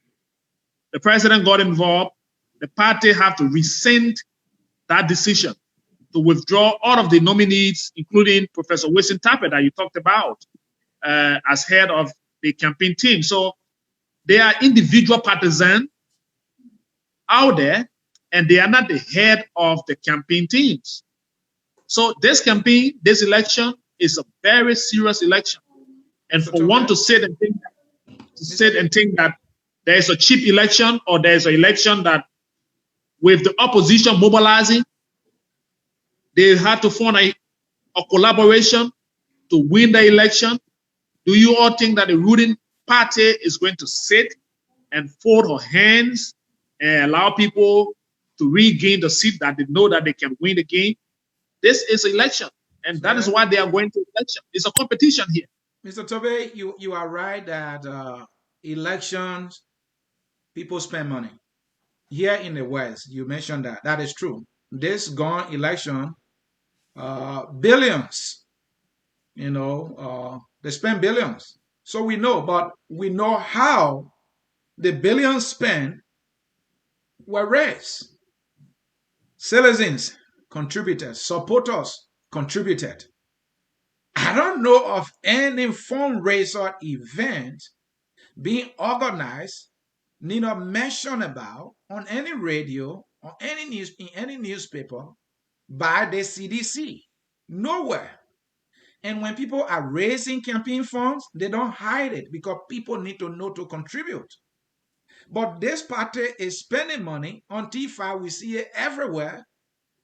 The president got involved. The party have to rescind that decision to withdraw all of the nominees, including Professor Wilson Tapper that you talked about as head of the campaign team. So they are individual partisans out there, and they are not the head of the campaign teams. So this campaign, this election is a very serious election. And for one to sit and think that there is a cheap election or there is an election that with the opposition mobilizing, they had to form a collaboration to win the election. Do you all think that the ruling party is going to sit and fold her hands and allow people to regain the seat that they know that they can win the game? This is election, and that is why they are going to election. It's a competition here. Mr. Toby, you are right that elections, people spend money. Here in the West, you mentioned that. That is true. This gone election, billions, they spend billions. So we know, but we know how the billions spent were raised. Citizens contributed, supporters contributed. I don't know of any fundraiser event being organized, neither mentioned about on any radio or any news in any newspaper by the CDC. Nowhere. And when people are raising campaign funds, they don't hide it because people need to know to contribute. But this party is spending money on T5. We see it everywhere.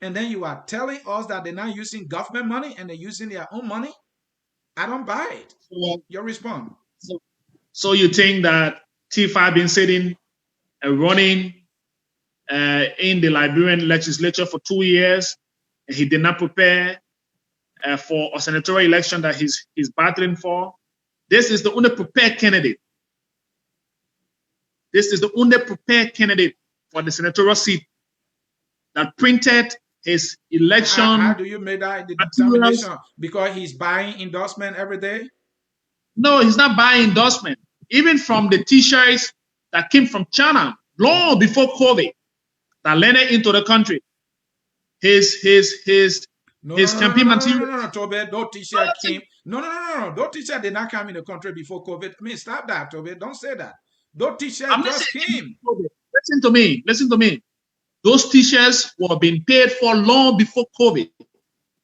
And then you are telling us that they're not using government money and they're using their own money? I don't buy it. Your response. So you think that T5 been sitting and running in the Liberian legislature for 2 years, and he did not prepare for a senatorial election that he's battling for? This is the only prepared candidate. This is the only prepared candidate for the senatorial seat that printed his election. How do you make that determination? Because he's buying endorsement every day? No, he's not buying endorsement. Even from the t-shirts that came from China long before COVID that landed into the country. His campaign material. No, Toby, those t-shirts came. No. Those t-shirts did not come in the country before COVID. I mean, stop that, Toby. Don't say that. Those t-shirts just came. Listen to me. Those t-shirts were being paid for long before COVID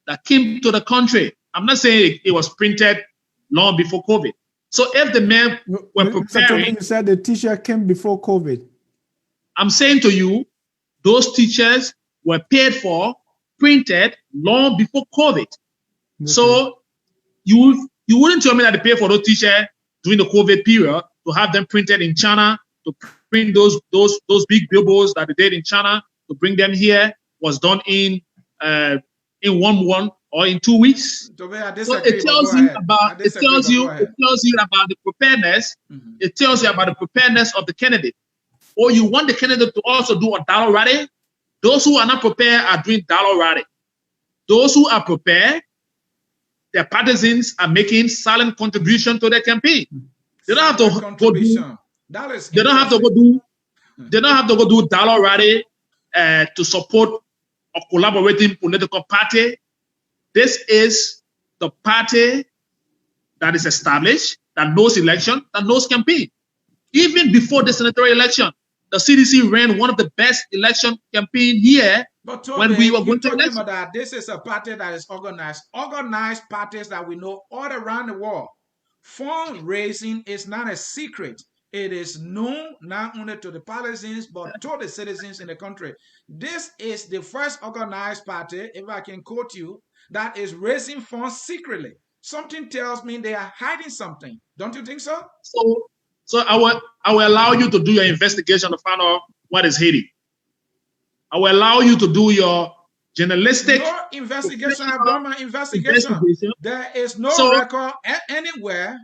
that came to the country. I'm not saying it was printed long before COVID. So if the men were preparing, you said the t-shirt came before COVID. I'm saying to you, those t-shirts were paid for, printed long before COVID. Okay. So you wouldn't tell me that they paid for those t-shirts during the COVID period to have them printed in China, to print those big billboards that they did in China, to bring them here, was done in 1 month or in 2 weeks. So it tells you about the preparedness. Mm-hmm. It tells you about the preparedness of the candidate. Or you want the candidate to also do a dollar rally. Those who are not prepared are doing dollar rally. Those who are prepared, their partisans are making silent contribution to their campaign. They don't have to go do. They don't have to go do dollar rally to support a collaborating political party. This is the party that is established, that knows election, that knows campaign. Even before the senatorial election, the CDC ran one of the best election campaign here when we were going to election. That this is a party that is organized parties that we know all around the world. Fundraising is not a secret. It is known not only to the partisans, but to the citizens in the country. This is the first organized party, if I can quote you, that is raising funds secretly. Something tells me they are hiding something. Don't you think so? So I will allow you to do your investigation to find out what is hidden. I will allow you to do your journalistic investigation. I've done my investigation. There is no record anywhere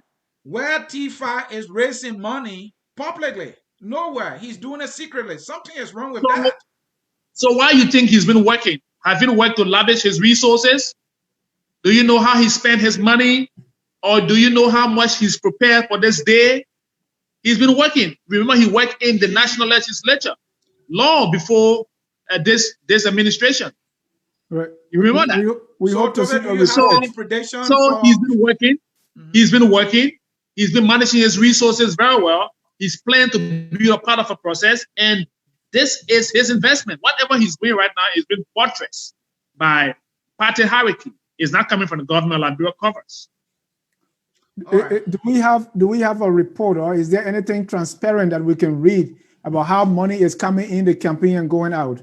where T5 is raising money publicly. Nowhere. He's doing it secretly. Something is wrong with that. So why you think he's been working? Have you worked to lavish his resources? Do you know how he spent his money? Or do you know how much he's prepared for this day? He's been working. Remember, he worked in the national legislature long before this administration. Right. You remember that? We hope to see a result. So he's been working. Mm-hmm. He's been working. He's been managing his resources very well. He's planning to be a part of a process, and this is his investment. Whatever he's doing right now is being buttressed by party hierarchy. It's not coming from the government like Liberia covers. Right. Do we have a report, or is there anything transparent that we can read about how money is coming in the campaign and going out?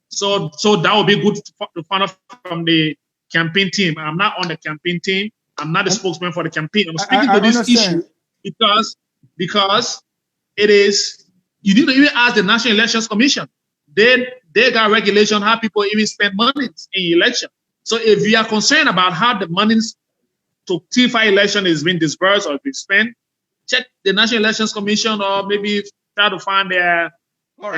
So that would be good to find out from the campaign team. I'm not on the campaign team. I'm not the spokesman for the campaign. I'm speaking to this issue because it is, you need to even ask the National Elections Commission. They got regulation how people even spend money in election. So if you are concerned about how the money to T5 election is being disbursed or being spent, check the National Elections Commission or maybe try to find their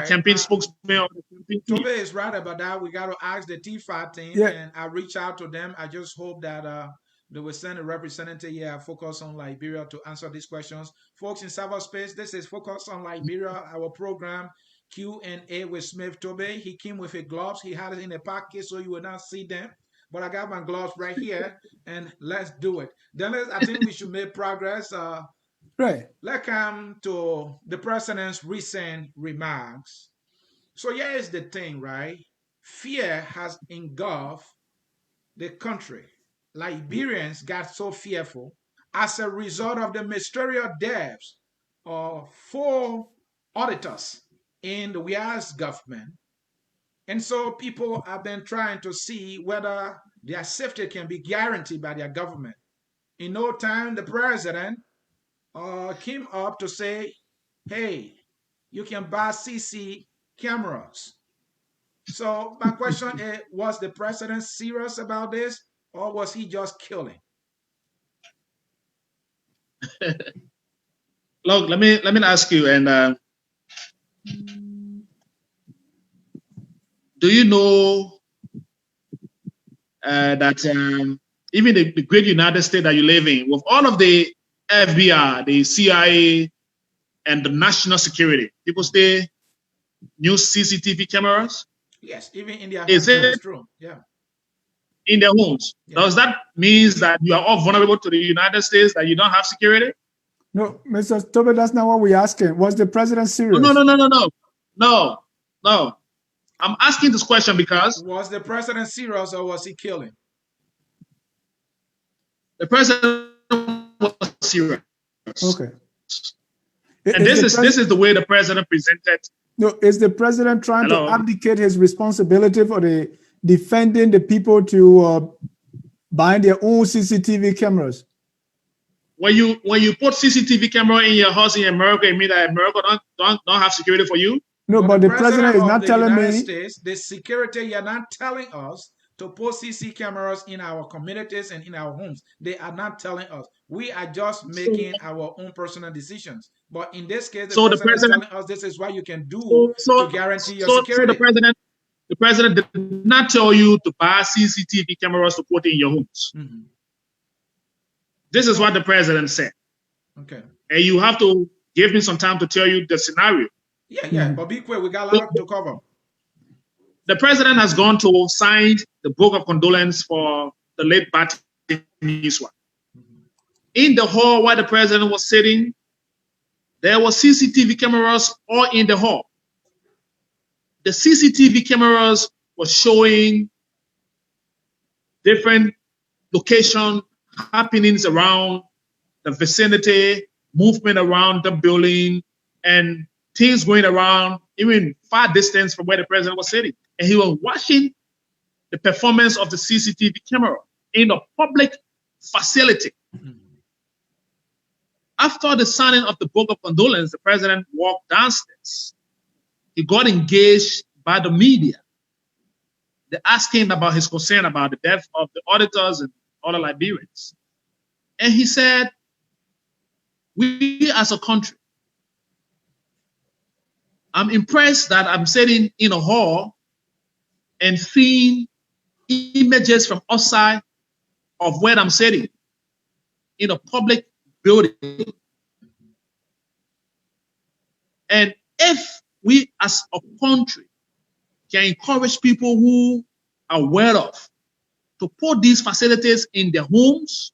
campaign spokesman or the campaign team. Toby is right about that. We got to ask the T5 team, and I reach out to them. I just hope that they will send a representative here, Focus on Liberia, to answer these questions. Folks in cyberspace, this is Focus on Liberia, our program, Q&A with Smith Toby. He came with his gloves. He had it in a package so you will not see them. but I got my gloves right here, and let's do it. Then I think we should make progress. Right. Let's come to the president's recent remarks. So here is the thing, right? Fear has engulfed the country. Liberians got so fearful as a result of the mysterious deaths of 4 auditors in the US government. And so people have been trying to see whether their safety can be guaranteed by their government. In no time, the president came up to say, hey, you can buy CC cameras. So my question is, was the president serious about this, or was he just killing? Look, let me ask you, and do you know that even the great United States that you live in, with all of the FBI, the CIA, and the national security, people stay new CCTV cameras? Yes, even in their Is homes, that is it true. Yeah. in their homes? Yeah. Does that mean that you are all vulnerable to the United States, that you don't have security? No, Mr. Toby, that's not what we're asking. Was the president serious? No. I'm asking this question because was the president serious, or was he killing? the president was serious. Okay. And this is the way the president presented. No, is the president trying Hello? to abdicate his responsibility for the defending the people to buying their own CCTV cameras? When you put CCTV camera in your house in America, it means that America don't have security for you? No, but the president is not telling me. States, the security, you're not telling us to put CC cameras in our communities and in our homes. They are not telling us. We are just making our own personal decisions. But in this case, the president is telling us this is what you can do to guarantee your security. So the president did not tell you to buy CCTV cameras to put in your homes. Mm-hmm. This is what the president said. Okay. And you have to give me some time to tell you the scenario. Yeah, but be quick. We got a lot to cover. The president has gone to sign the book of condolence for the late Bati Niswa. Mm-hmm. In the hall where the president was sitting, there were CCTV cameras all in the hall. The CCTV cameras were showing different location happenings around the vicinity, movement around the building, and things going around even far distance from where the president was sitting. And he was watching the performance of the CCTV camera in a public facility. Mm-hmm. After the signing of the book of condolence, the president walked downstairs. He got engaged by the media. They asked him about his concern about the death of the auditors and other Liberians. And he said, we as a country, I'm impressed that I'm sitting in a hall and seeing images from outside of where I'm sitting in a public building. And if we as a country can encourage people who are aware of to put these facilities in their homes,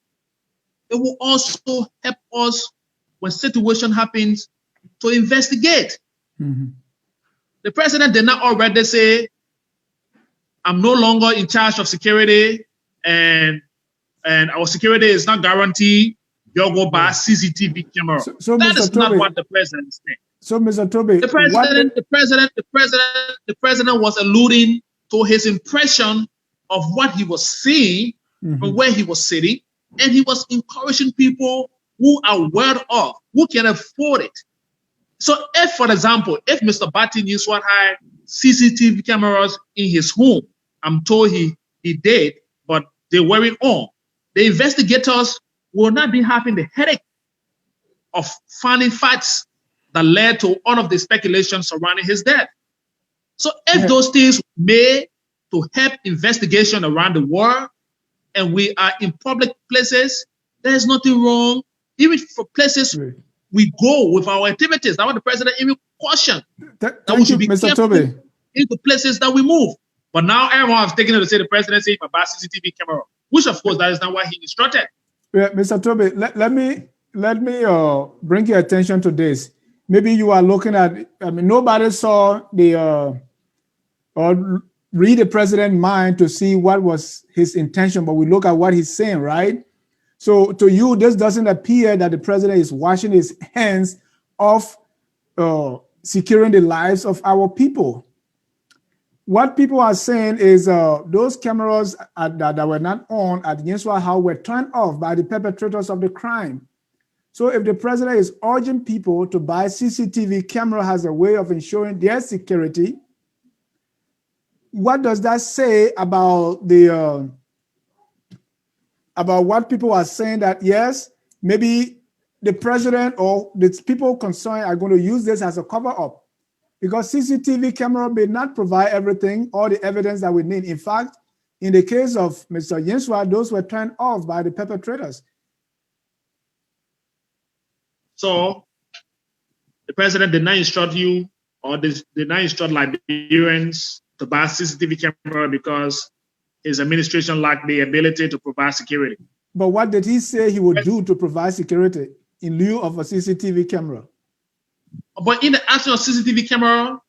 it will also help us when situation happens to investigate. Mm-hmm. The president did not already say, I'm no longer in charge of security and our security is not guaranteed. You'll go buy CCTV camera. So that is not what the president said. So, Mr. Toby, the president was alluding to his impression of what he was seeing from where he was sitting, and he was encouraging people who are aware of, who can afford it. So, if, for example, if Mr. Bati Niswa had CCTV cameras in his home, I'm told he did, but they weren't on. The investigators will not be having the headache of finding facts that led to all of the speculation surrounding his death. So if those things made to help investigation around the world, and we are in public places, there's nothing wrong. Even for places we go with our activities, that's what the president even cautioned. That we should be careful into places that we move. But now everyone has taken it to say the president said about CCTV camera, which of course that is not what he instructed. Yeah, Mr. Toby, let me bring your attention to this. Maybe you are looking at. I mean, nobody saw the or read the president's mind to see what was his intention, but we look at what he's saying, right? So to you, this doesn't appear that the president is washing his hands of securing the lives of our people. What people are saying is those cameras that were not on at Yensua House were turned off by the perpetrators of the crime. So if the president is urging people to buy CCTV camera as a way of ensuring their security, what does that say about the about what people are saying that yes, maybe the president or the people concerned are going to use this as a cover-up? Because CCTV camera may not provide everything, all the evidence that we need. In fact, in the case of Mr. Yensua, those were turned off by the perpetrators. So the president did not instruct you or did not instruct Liberians to buy CCTV camera because his administration lacked the ability to provide security. But what did he say he would do to provide security in lieu of a CCTV camera? But in the absence of CCTV camera,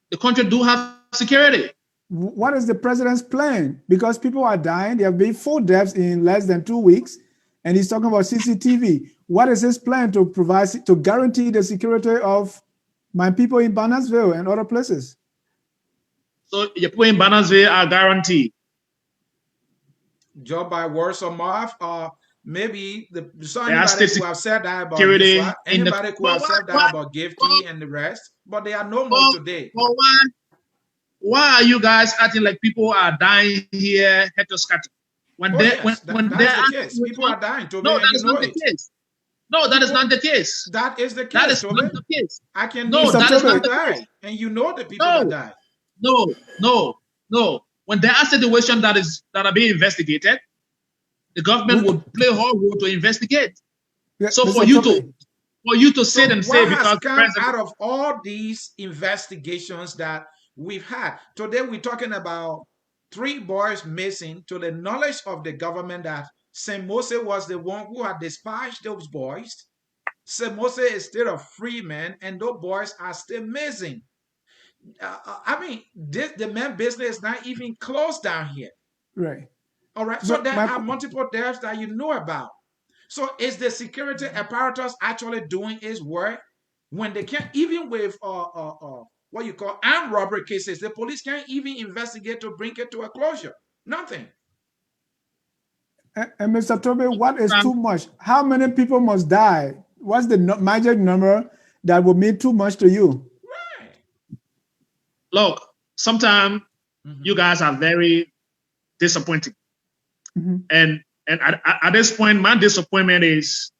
the country do have security. What is the president's plan? Because people are dying. There have been 4 deaths in less than 2 weeks, and he's talking about CCTV. What is his plan to provide, to guarantee the security of my people in Barnesville and other places? So your people in Barnesville are guaranteed. Just by words of mouth, or maybe anybody who have said that about Yensua, anybody who have said that about Gifty and the rest, but they are no more today. Well, why are you guys acting like people are dying here, head to scatter? When that's the case. People are dying, Toby, no, that is not the case. No, that is not the case. That is the case. That is Toby. not the case. I can no, that is not the case. And you know the people that die. No. When there are situations that are being investigated, the government would play a whole role to investigate. Yeah, so Mr. for you to sit and say because has come out of all these investigations that we've had. Today we're talking about 3 boys missing, to the knowledge of the government that Saint Mose was the one who had dispatched those boys. Saint Mose is still a free man, and those boys are still missing. I mean, the man business is not even closed down here. Right. All right. So there are multiple deaths that you know about. So is the security apparatus actually doing its work when they can't, even with what you call armed robbery cases, the police can't even investigate to bring it to a closure? Nothing. And Mr. Toby, what is too much? How many people must die? What's the magic number that would mean too much to you? Right. Look, sometimes you guys are very disappointing. And at this point, my disappointment is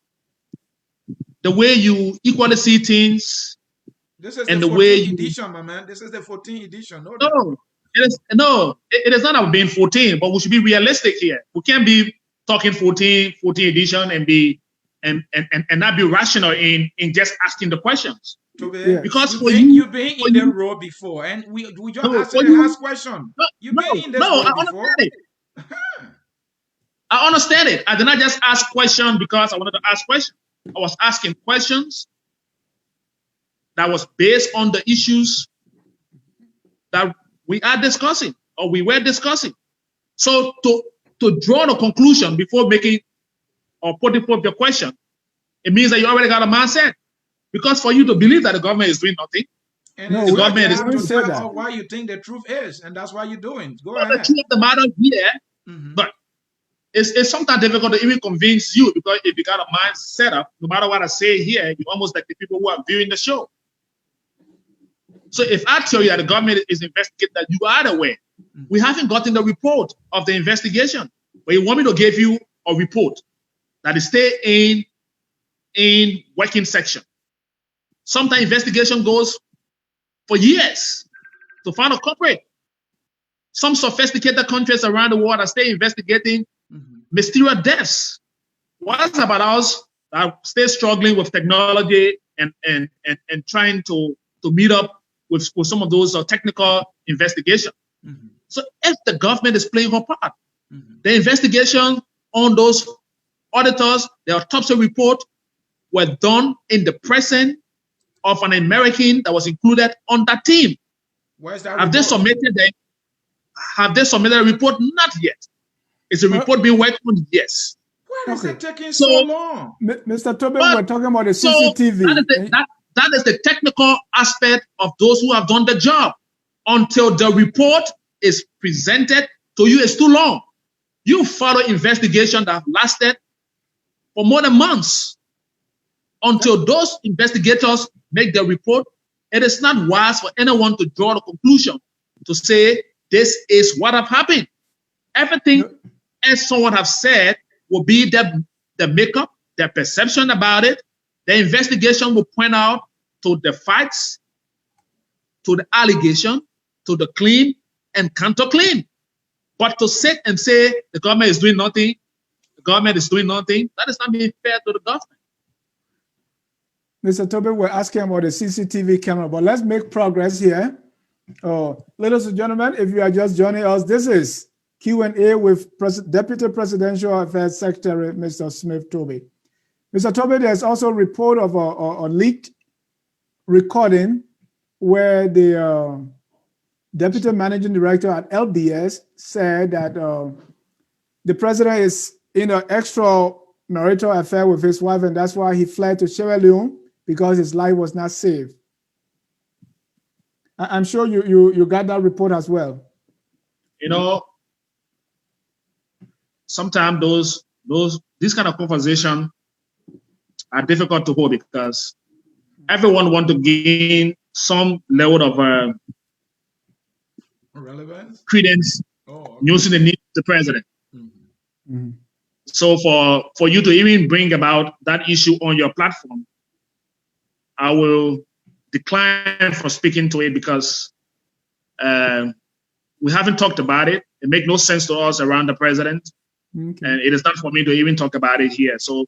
the way you equally see things. This is and the 14th edition, my man. This is the 14th edition. It is not about being 14, but we should be realistic here. We can't be talking 14 edition and be and not be rational in just asking the questions. Because you've been in the role before, and we just ask questions. You've been in this role before. I understand it. I did not just ask questions because I wanted to ask questions. I was asking questions that was based on the issues that we are discussing or we were discussing. So to draw the conclusion before making or putting forth your question, it means that you already got a mindset. Because for you to believe that the government is doing nothing, and the government is doing tell us why you think the truth is, and that's why you're doing. Go ahead. The truth of the matter here, but it's sometimes difficult to even convince you, because if you got a mind set up, no matter what I say here, you're almost like the people who are viewing the show. So if I tell you that the government is investigating, that you are aware, we haven't gotten the report of the investigation, but you want me to give you a report that is stay in working section. Sometimes investigation goes for years to find a culprit. Some sophisticated countries around the world are still investigating mysterious deaths. What's about us that stay struggling with technology and trying to meet up with some of those technical investigations? So if the government is playing her part, the investigation on those auditors, their autopsy report were done in the presence of an American that was included on that team. Where's that Have they submitted a report? Not yet. Is the report being worked on? Yes. Why is it taking so long? Mr. Toby, we're talking about the CCTV. That is the technical aspect of those who have done the job. Until the report is presented to you, it's too long. You follow investigation that have lasted for more than months. Until those investigators make the report, it is not wise for anyone to draw the conclusion to say this is what have happened. Everything as someone have said will be the makeup, their perception about it. The investigation will point out to the facts, to the allegation, to the claim and counterclaim. But to sit and say the government is doing nothing, that is not being fair to the government. Mr. Toby, we're asking about the CCTV camera, but let's make progress here. Ladies and gentlemen, if you are just joining us, this is Q&A with Deputy Presidential Affairs Secretary, Mr. Smith Toby. Mr. Toby, there's also a report of a leaked recording where the Deputy Managing Director at LBS said that the president is in an extramarital affair with his wife, and that's why he fled to Sierra Leone, because his life was not safe. I'm sure you got that report as well. You know, sometimes these kind of conversation are difficult to hold because everyone wants to gain some level of relevance, credence, using the needs of the president. So for you to even bring about that issue on your platform, I will decline for speaking to it because we haven't talked about it. It makes no sense to us around the president. And it is not for me to even talk about it here. So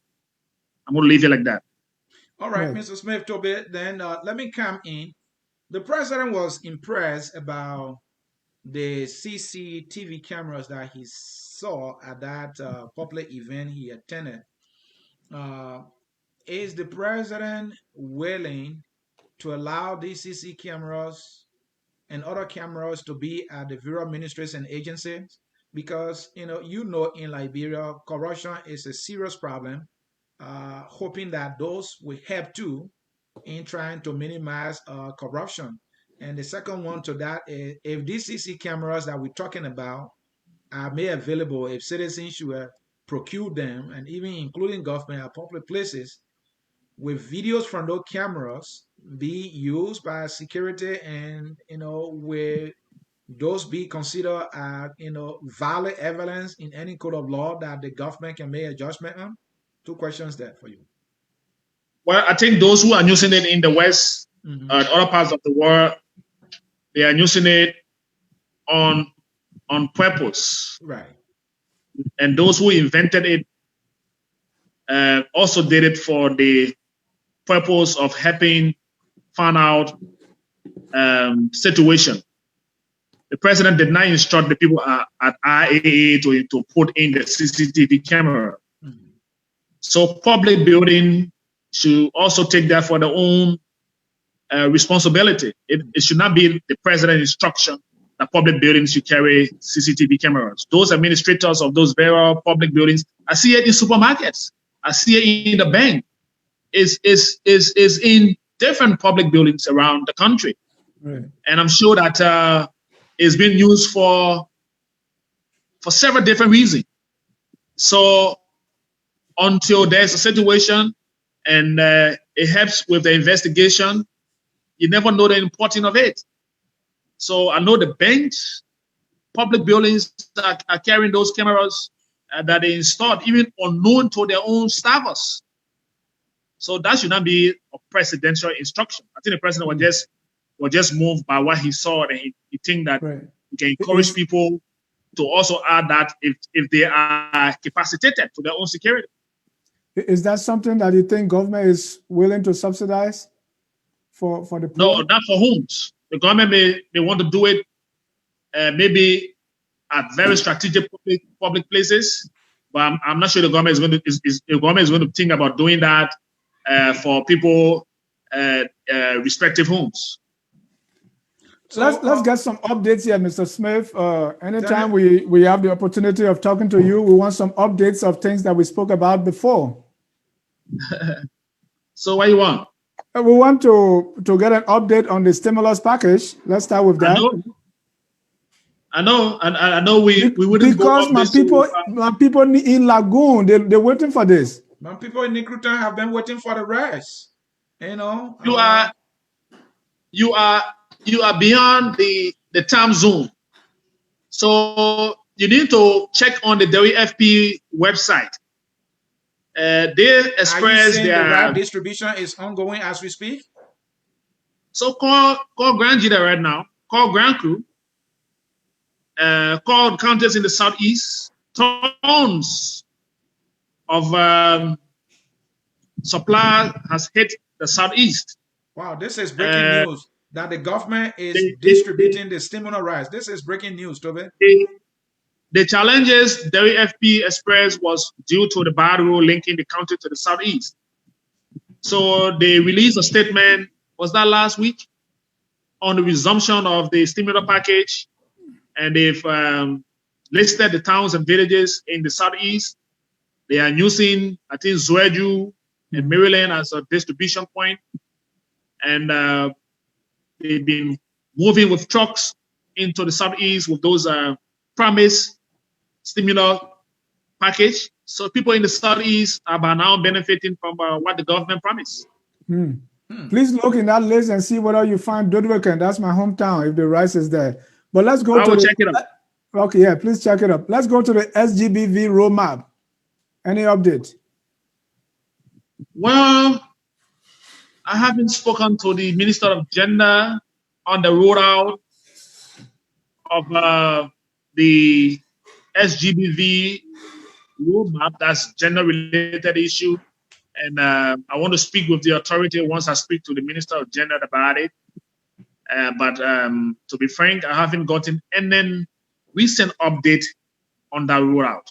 I'm going to leave it like that. All right, Mr. Smith Toby, then let me come in. The president was impressed about the CCTV cameras that he saw at that public event he attended. Is the president willing to allow these CC cameras and other cameras to be at the various ministries and agencies? Because in Liberia, corruption is a serious problem. Hoping that those will help too in trying to minimize corruption. And the second one to that is, if these CC cameras that we're talking about are made available, if citizens should procure them, and even including government at public places, with videos from those cameras be used by security, and will those be considered valid evidence in any code of law that the government can make a judgment on? Two questions there for you. Well, I think those who are using it in the West and other parts of the world, they are using it on purpose. Right. And those who invented it also did it for the purpose of helping find out situation. The president did not instruct the people at IAA to put in the CCTV camera. So public building should also take that for their own responsibility. It should not be the president's instruction that public buildings should carry CCTV cameras. Those administrators of those various public buildings, I see it in supermarkets. I see it in the bank. Is in different public buildings around the country. Right. And I'm sure that it's been used for several different reasons. So until there's a situation and it helps with the investigation, you never know the importance of it. So I know the banks, public buildings are carrying those cameras that they installed, even unknown to their own staffers. So that should not be a presidential instruction. I think the president was just moved by what he saw, and he think that he can encourage people to also add that if they are capacitated to their own security. Is that something that you think government is willing to subsidize for the poor? No, not for homes. The government may want to do it maybe at very strategic public places. But I'm not sure the government is going to think about doing that for people respective homes. So, let's get some updates here, Mr. Smith. Anytime we have the opportunity of talking to you, we want some updates of things that we spoke about before. So what you want? We want to get an update on the stimulus package. Let's start with that. I know we wouldn't because my people in Lagoon, they're waiting for this. My people in Nikrutan have been waiting for the rest. You know, you are beyond the time zone, so you need to check on the WFP website. They express the right distribution is ongoing as we speak. So call Grand Jida right now. Call Grand Crew. Call counties in the southeast. Tons of supply has hit the southeast. Wow, this is breaking news that the government is distributing the stimulus rice. This is breaking news, Toby. The challenges WFP expressed was due to the bad road linking the county to the southeast. So they released a statement, was that last week, on the resumption of the stimulus package. And they've listed the towns and villages in the southeast. They are using, I think, Zweju and Maryland as a distribution point. And they've been moving with trucks into the southeast with those promised stimulus package. So people in the southeast are by now benefiting from what the government promised. Please look in that list and see whether you find Dodwakan. That's my hometown, if the rice is there. But let's go to check it up. Okay, yeah, please check it up. Let's go to the SGBV roadmap. Any update? Well, I haven't spoken to the Minister of Gender on the rollout of the SGBV roadmap. That's gender-related issue. And I want to speak with the authority once I speak to the Minister of Gender about it. But to be frank, I haven't gotten any recent update on that rollout.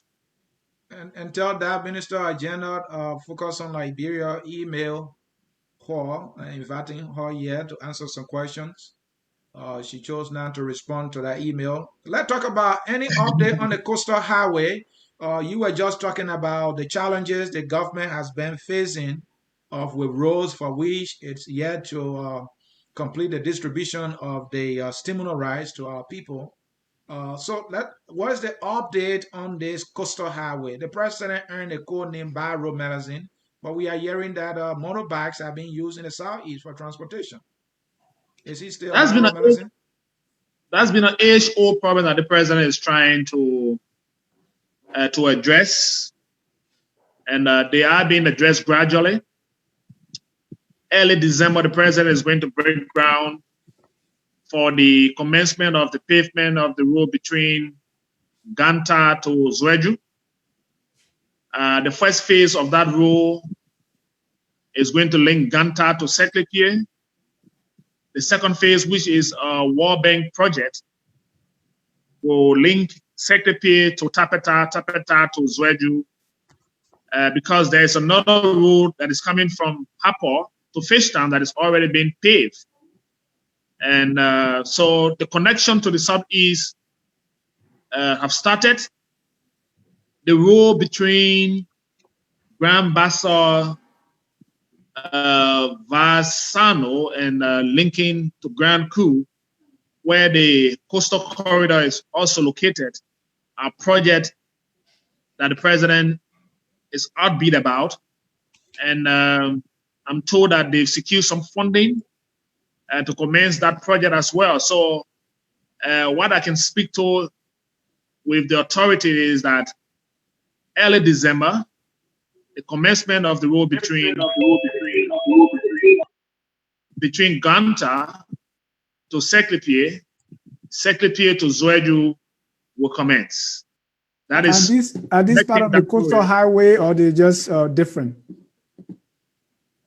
And tell that Minister of Gender focus on Liberia, email her, inviting her here to answer some questions. She chose not to respond to that email. Let's talk about any update on the coastal highway. You were just talking about the challenges the government has been facing with roads for which it's yet to complete the distribution of the stimulus rice to our people. So what is the update on this coastal highway? The president earned a code name by road medicine, but we are hearing that motorbikes are being used in the southeast for transportation. Is he still medicine? That's been an age-old problem that the president is trying to address, and they are being addressed gradually. Early December, the president is going to break ground for the commencement of the pavement of the road between Ganta to Zweju. The first phase of that road is going to link Ganta to Seklepie. The second phase, which is a World Bank project, will link Seklepie to Tapeta, Tapeta to Zweju, because there is another road that is coming from Hapo to Fishtown that is already being paved. And so the connection to the southeast have started. The road between Grand Bassa, Varsano, and linking to Grand Coup, where the coastal corridor is also located, a project that the president is upbeat about. And I'm told that they've secured some funding to commence that project as well. So what I can speak to with the authority is that early December, the commencement of the road between Ganta to Seklepie, Seklepie to Zweju will commence. That is. Are these part of the coastal highway, or they just different?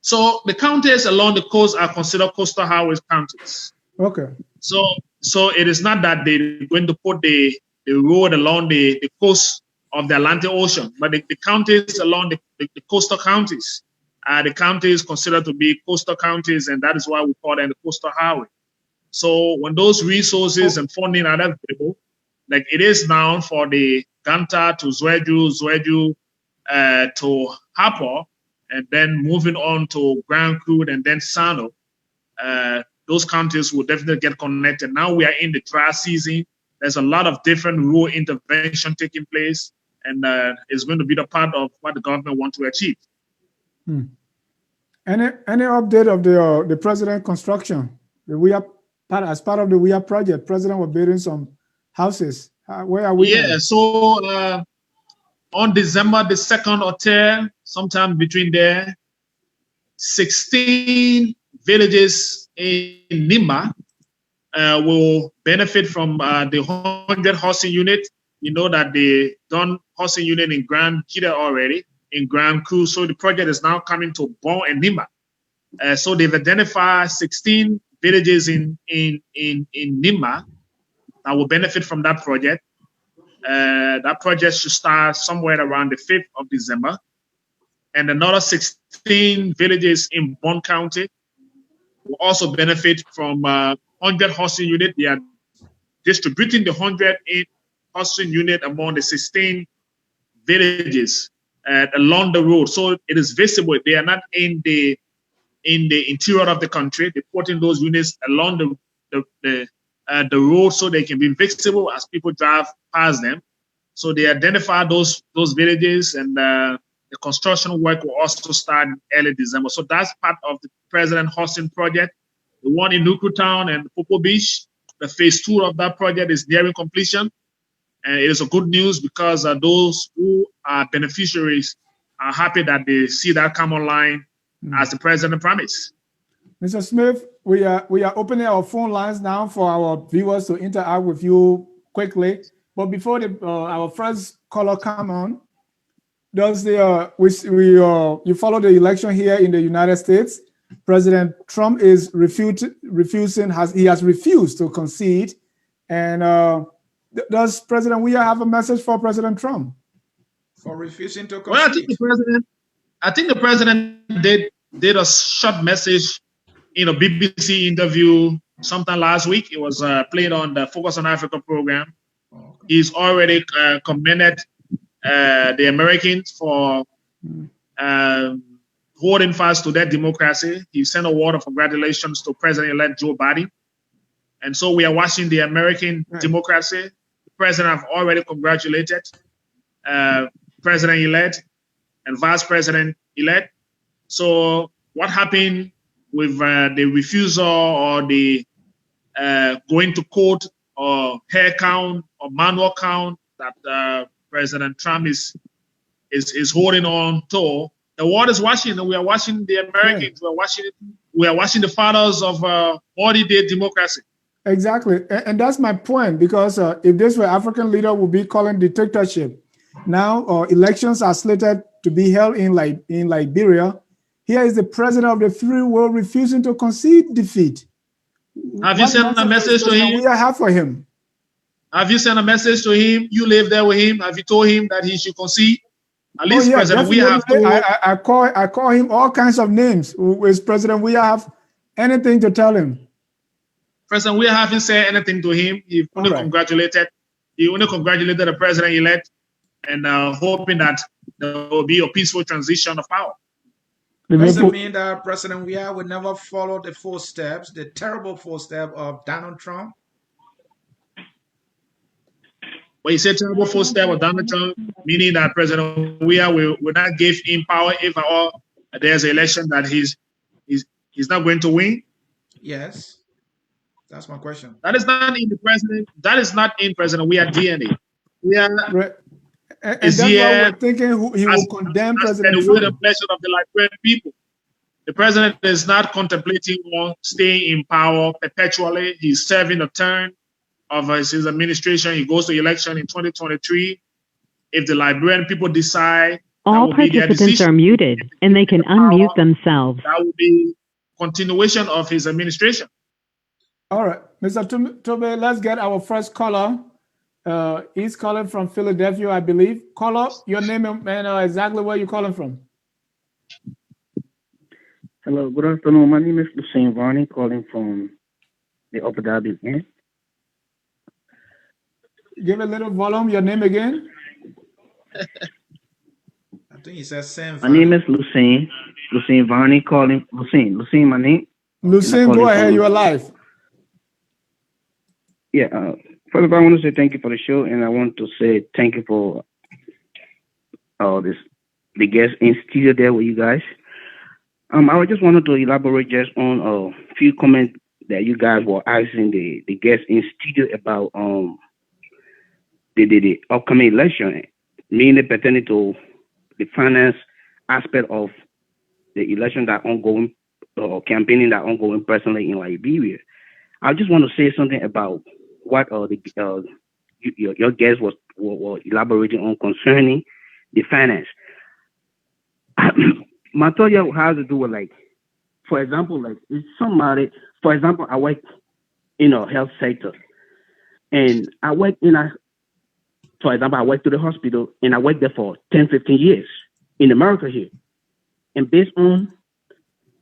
So the counties along the coast are considered coastal highway counties. Okay. So So it is not that they're going to put the road along the coast of the Atlantic Ocean, but the counties along the coastal counties. The counties considered to be coastal counties, and that is why we call them the coastal highway. So when those resources and funding are available, like it is now for the Ganta to Zweju to Harper, and then moving on to Grand Crude and then Sano, those counties will definitely get connected. Now we are in the dry season. There's a lot of different rural intervention taking place, and it's going to be the part of what the government wants to achieve. Any update of the president construction? As part of the We Are project, president was building some houses. Where are we? Yeah, so on December the 2nd or 3rd, sometime between there, 16 villages in Nima will benefit from the 100 housing unit. You know that they done housing unit in Grand Kida already, in Grand Cru. So the project is now coming to Bon and Nima. So they've identified 16 villages in Nima that will benefit from that project. That project should start somewhere around the 5th of December. And another 16 villages in Bon County will also benefit from 100 housing unit. They are distributing the 100 housing unit among the 16 villages along the road. So it is visible. They are not in the interior of the country. They're putting those units along the road so they can be visible as people drive past them. So they identify those villages, and the construction work will also start in early December. So that's part of the President Housing Project. The one in Nuku Town and Popo Beach, the phase 2 of that project is nearing completion. And it is a good news because those who are beneficiaries are happy that they see that come online as the president promised. Mr. Smith, we are opening our phone lines now for our viewers to interact with you quickly. But before our first caller come on, does you follow the election here in the United States? President Trump is he has refused to concede. And does President Weah have a message for President Trump? For refusing to concede? Well, I think the president did a short message in a BBC interview sometime last week. It was played on the Focus on Africa program. He's already commended the Americans for holding fast to their democracy. He sent a word of congratulations to President-elect Joe Biden. And so we are watching the American democracy. The president have already congratulated President-elect and Vice President-elect. So what happened with the refusal or the going to court or hair count or manual count that President Trump is holding on to? The world is watching, and we are watching the Americans. We are watching the fathers of modern-day democracy. Exactly, and that's my point. Because if this were African leader, would be calling dictatorship. Now, elections are slated to be held in Liberia. Here is the president of the free world refusing to concede defeat. Have you sent a message to him? We have for him. Have you sent a message to him? You live there with him. Have you told him that he should concede? At least President we have to. I call him all kinds of names. Is President we have anything to tell him? President we haven't said anything to him. He only congratulated. He only congratulated the president-elect, and hoping that there will be a peaceful transition of power. Does it mean that President Weah would never follow the footsteps, the terrible footsteps of Donald Trump? When you say terrible footsteps of Donald Trump, meaning that President Weah will not give him power if at all there's an election that he's not going to win? Yes, that's my question. That is not in the president. That is not in President Weah DNA. And that's why we're thinking he will condemn President Trump. The pleasure of the Liberian people. The president is not contemplating on staying in power perpetually. He's serving a term of his administration. He goes to election in 2023. If the Liberian people decide, all participants are muted and they can unmute themselves. That will be continuation of his administration. All right, Mr. Toby, let's get our first caller. He's calling from Philadelphia, I believe. Caller, your name and exactly where you're calling from. Hello, good afternoon. My name is Lucien Varney, calling from the Upper Darby again. Give a little volume. Your name again? I think he said Sam. My name is Lucien Varney, calling. Lucien, my name. Lucien, go ahead. You're live. Yeah. First of all, I want to say thank you for the show, and I want to say thank you for the guest in studio there with you guys. I just wanted to elaborate just on a few comments that you guys were asking the guests in studio about the upcoming election, mainly pertaining to the finance aspect of the election that ongoing or campaigning that ongoing presently in Liberia. I just want to say something about what your guests were elaborating on concerning the finance. My thought has to do with, like, for example, like if somebody, for example, I work in a health sector, and I work for example, I work to the hospital, and I work there for 10, 15 years in America here, and based on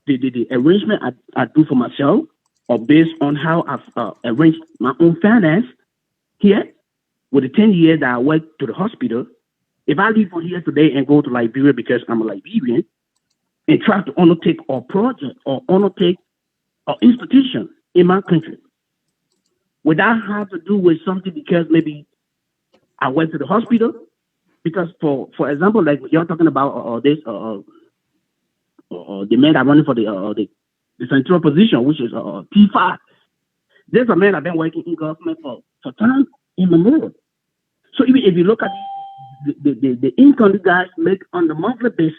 the arrangement I do for myself, or based on how I've arranged my own finance here with the 10 years that I work to the hospital, if I leave from here today and go to Liberia because I'm a Liberian, and try to undertake a project or undertake an institution in my country, would that have to do with something because maybe I went to the hospital? Because for example, like you're talking about the man that running for the central position, which is T5. There's a man I've been working in government for time immemorial. So even if you look at the income you guys make on the monthly basis,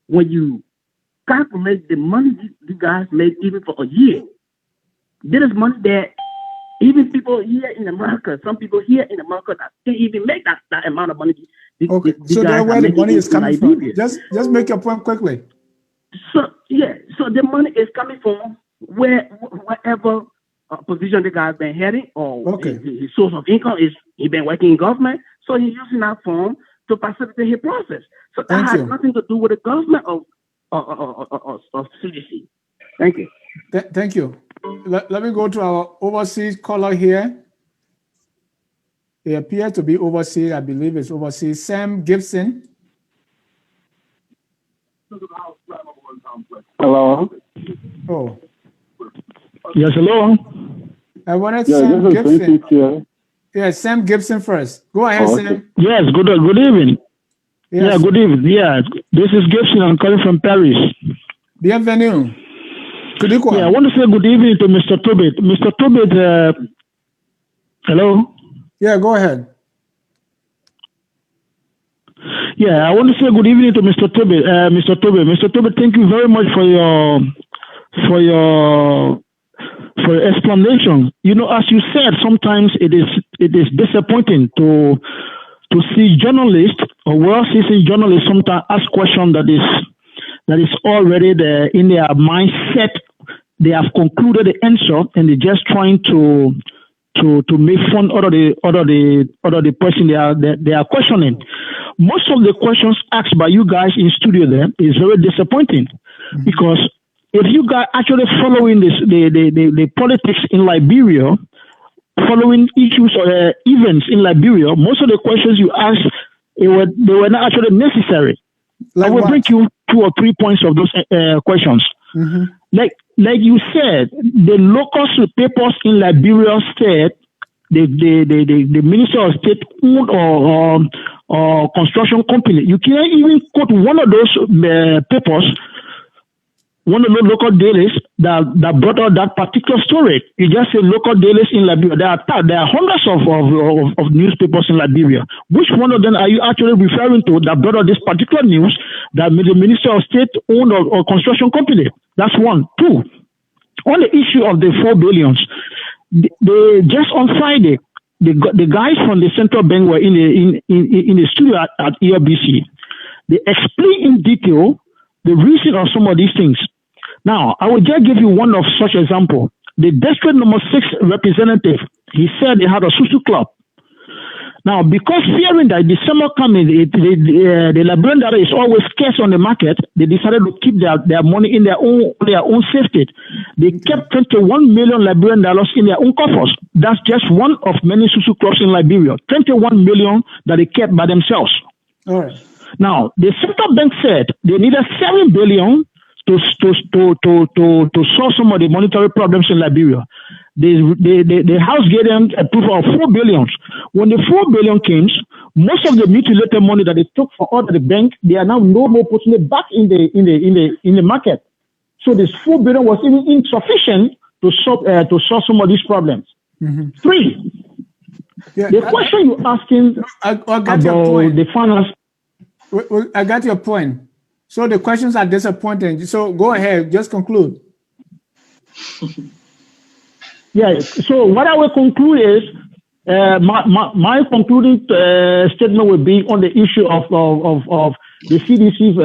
when you calculate the money you guys make even for a year, there is money that even people here in America, some people here in America that can't even make that amount of money. Okay, so that's where the money is coming from. Just make your point quickly. So the money is coming from wherever position the guy's been heading, or his source of income is he been working in government, so he's using that form to facilitate his process. So that has nothing to do with the government of CDC. Thank you. Thank you. Let me go to our overseas caller here. He appears to be overseas. I believe it's overseas. Sam Gibson. Hello. Oh. Yes, hello. I wanted Sam Gibson. Yeah, Sam Gibson first. Go ahead, Sam. Yes, good evening. Yes. Yeah, good evening. Yeah, this is Gibson. I'm calling from Paris. Bienvenue. Yeah, I want to say good evening to Mr. Toby. Mr. Toby, hello? Yeah, go ahead. Yeah, I want to say good evening to Mr. Toby. Mr. Toby, thank you very much for your explanation. You know, as you said, sometimes it is disappointing to see journalists or well-seasoned journalists sometimes ask questions that is already there in their mindset. They have concluded the answer and they're just trying to make fun out of the person they are questioning. Most of the questions asked by you guys in studio there is very disappointing, because if you guys actually following the politics in Liberia, following issues or events in Liberia, most of the questions you asked they were not actually necessary. I will bring you 2 or 3 points of those questions. Mm-hmm. Like you said, the local papers in Liberia said the Minister of State owned or construction company. You can't even quote one of those papers, one of the local dailies that brought out that particular story. You just say local dailies in Liberia. There are hundreds of newspapers in Liberia. Which one of them are you actually referring to that brought out this particular news that the Minister of State owned or construction company? That's one. 2, on the issue of the 4 billions, they just on Friday, the guys from the central bank were in the studio at ERBC. They explain in detail the reason of some of these things. Now, I will just give you one of such example. the district number 6 representative, he said they had a susu club. Now, because fearing that December coming, the Liberian dollar is always scarce on the market, they decided to keep their money in their own safety. They kept 21 million Liberian dollars in their own coffers. That's just one of many susu clubs in Liberia. 21 million that they kept by themselves. All right. Now, the central bank said they needed 7 billion to solve some of the monetary problems in Liberia. The House gave them approval of 4 billion. When the 4 billion came, most of the mutilated money that they took for out of the bank, they are now no more putting it back in the market. So this 4 billion was even insufficient to solve some of these problems. Mm-hmm. 3. Yeah, the question you're asking about the finance. I got your point. So the questions are disappointing. So go ahead, just conclude. Yeah. So what I will conclude is my concluding statement will be on the issue of the CDC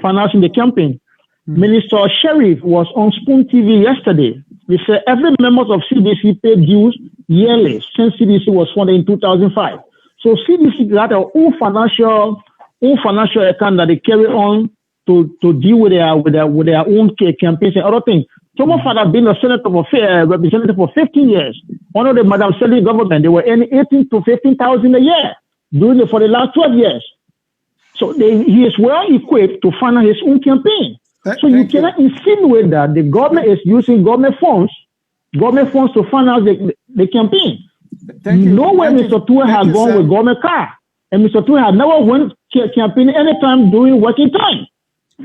financing the campaign. Mm-hmm. Minister Sheriff was on Spoon TV yesterday. He said every member of CDC paid dues yearly since CDC was founded in 2005. So CDC got their own financial account that they carry on to deal with their own campaigns and other things. Some of us have been a senator representative for 15 years. Under the Madam Selly government, they were earning 18 to 15,000 a year doing it for the last 12 years. So he is well equipped to finance his own campaign. So you cannot insinuate that the government is using government funds to finance the campaign. Nowhere Mr. Tua has gone with government car. And Mr. Tua has never went campaign anytime during working time.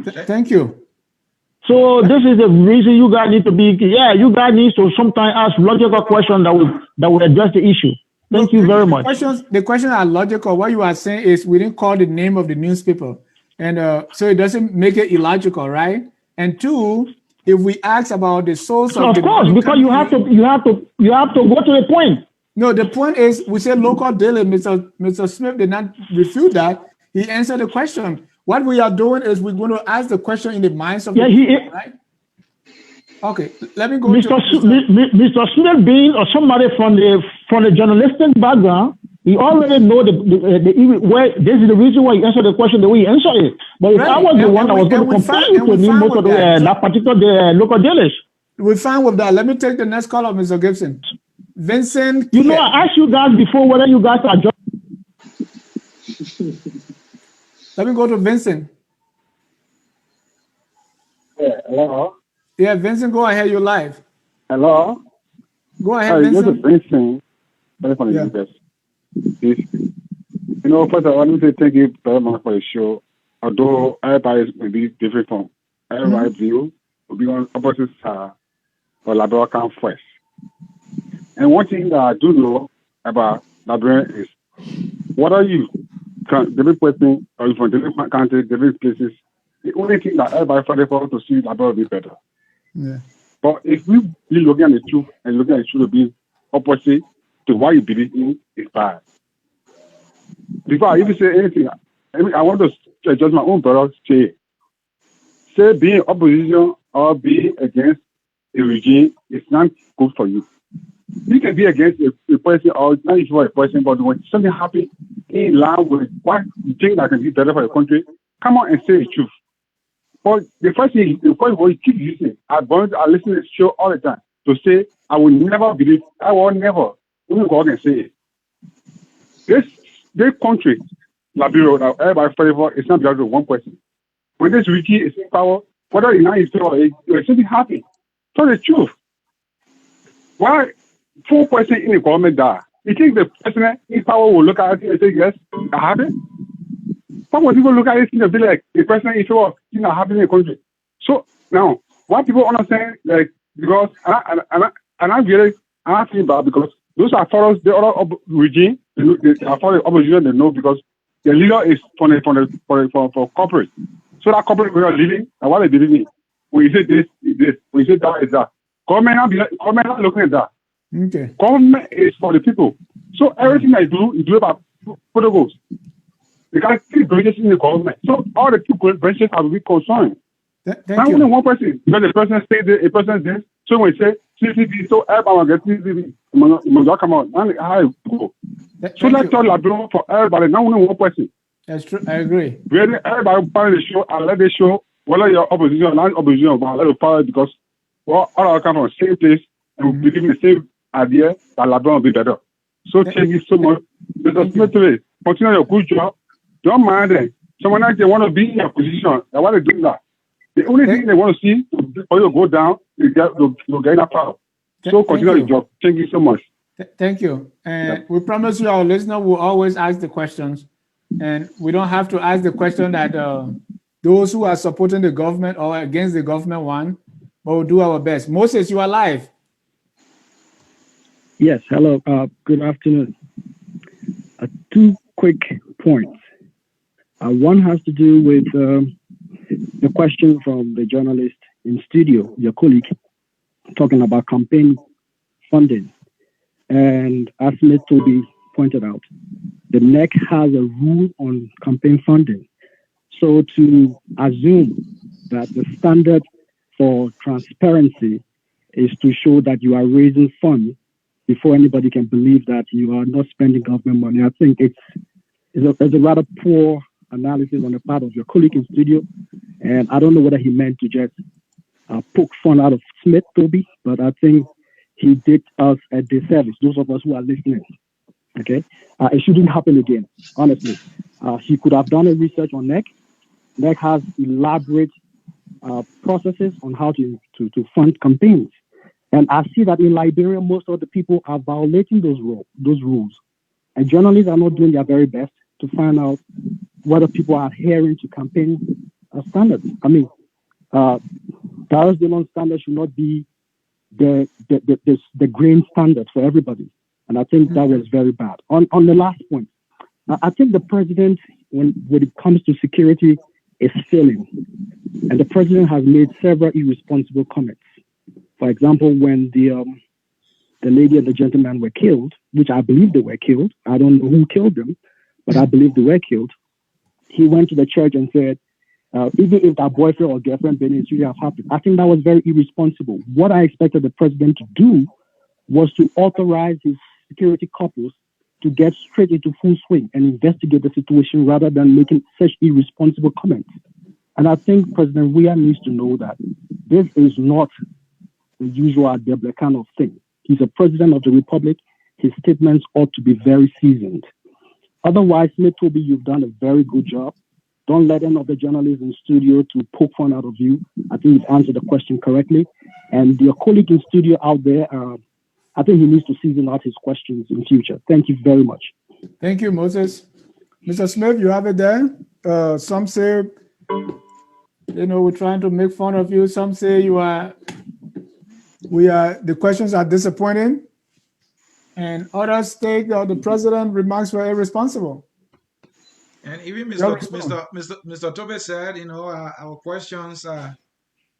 Thank you. So this is the reason you guys need to be, you guys need to sometimes ask logical questions that will address the issue. Thank you very much. The questions are logical. What you are saying is we didn't call the name of the newspaper. And so it doesn't make it illogical, right? And 2, if we ask about the source of course, because you have to go to the point. No, the point is we said local daily. Mr. Smith did not refute that. He answered the question. What we are doing is we're going to ask the question in the minds of the people, right? Okay, let me go. Mr. Smith being or somebody from the journalistic background, he already know the where this is the reason why he answered the question the way he answered it. But if I was the one that was going to complain to him most of that particular local dailies. We're fine with that. Let me take the next caller, Mr. Gibson. Vincent. You know, I asked you guys before whether you guys are Let me go to Vincent. Yeah, hello? Yeah, Vincent, go ahead. You're live. Hello? Go ahead, Vincent. Vincent. You know, first of all, let me say thank you very much for the show. Although everybody may be different from everybody's view, will be on opposite side for Liberia come first. And one thing that I do know about Liberia is, what are you? Different person, or from different countries, different places. The only thing that everybody fighting for to see Liberia be better. Yeah. But if we be looking at the truth and looking at the truth to be opposite to what you believe in, it's bad. Before I even say anything, I want to adjust my own brother say being opposition or being against a regime is not good for you. You can be against a person or not even for a person, but when something happens in line with what you think that can be better for the country, come on and say the truth. But the first thing you keep listening, I listen to the show all the time to say, I will never believe, I will never, even God can say it. This country, Liberia, that everybody fighting for, it's not because of one person. When this regime is in power, whether it's not in power, it's something happy. Tell the truth. Why 4% in the government die? You think the president in power will look at it and say, yes, that happened? Some people look at it and be like, the president in power, it's not happening in the country. So now, what people understand, like, because, and I'm feeling bad because those are for the other regime, they are for the opposition, they know because the leader is for corporate. So that corporate we are living, and what they believe in. When you say this, when you say that, is that. Government not looking at that. Okay. Government is for the people. So everything I do, you do about protocols. You got 3 branches in the government. So all the 2 branches have to be concerned. Thank not you. only one person. Because the person says this, a person this, So when you say CCTV, so everyone will get CCTV. You must come out. And how it go. So let's tell Liberia for everybody, not only one person. That's true. I agree. Really, everybody follow the show and let the show, whether you're opposition or non-opposition, but let it follow it because all our come from the same place and we believe in the same idea that Liberia will be better. So thank you so much. Mr. Smith, continue your good job. Don't mind them. Someone else they want to be in your position. They want to do that. The only thing they want to see for you to go down is to get that power. So continue your job. Thank you so much. Thank you. And we promise you, our listener will always ask the questions. And we don't have to ask the question that those who are supporting the government or against the government want, but we'll do our best. Moses, you are live. Yes, hello. Good afternoon. 2 quick points. One has to do with the question from the journalist in studio, your colleague, talking about campaign funding. And as Toby pointed out, the NEC has a rule on campaign funding. So to assume that the standard for transparency is to show that you are raising funds before anybody can believe that you are not spending government money, I think it's a rather poor analysis on the part of your colleague in studio. And I don't know whether he meant to just poke fun out of Smith, Toby, but I think he did us a disservice, those of us who are listening. Okay, it shouldn't happen again, honestly. He could have done a research on NEC. NEC has elaborate processes on how to fund campaigns. And I see that in Liberia, most of the people are violating those rules. And journalists are not doing their very best to find out whether people are adhering to campaign standards. I mean, Darius Dillon's standard should not be the grain standard for everybody. And I think that was very bad. On the last point, I think the president, when it comes to security, is failing. And the president has made several irresponsible comments. For example, when the lady and the gentleman were killed, which I believe they were killed, I don't know who killed them, but I believe they were killed. He went to the church and said, even if that boyfriend or girlfriend business really have happened, I think that was very irresponsible. What I expected the president to do was to authorize his security couples to get straight into full swing and investigate the situation rather than making such irresponsible comments. And I think President Weah needs to know that this is not the usual Adeble kind of thing. He's a president of the republic. His statements ought to be very seasoned. Otherwise, Toby, you've done a very good job. Don't let any of the journalists in studio to poke fun out of you. I think you've answered the question correctly. And your colleague in studio out there, I think he needs to season out his questions in future. Thank you very much. Thank you, Moses. Mr. Smith, you have it there. Some say, we're trying to make fun of you. Some say the questions are disappointing. And others take the president's remarks were irresponsible. And even Mr. Toby said, our questions are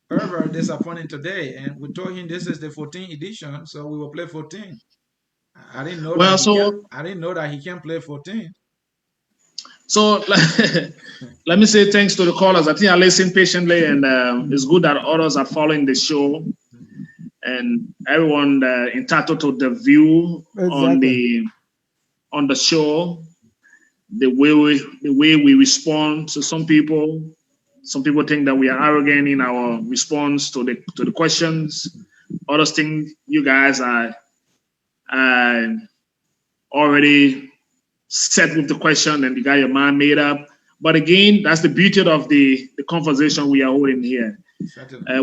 very disappointing today. And we told him this is the 14th edition, so we will play 14. I didn't know that he can play 14. So let me say thanks to the callers. I think I listened patiently, and it's good that others are following the show, and everyone entitled to the view on the show. The way we respond to some people. Some people think that we are arrogant in our response to the questions. Others think you guys are already set with the question and you got your mind made up. But again, that's the beauty of the conversation we are holding here.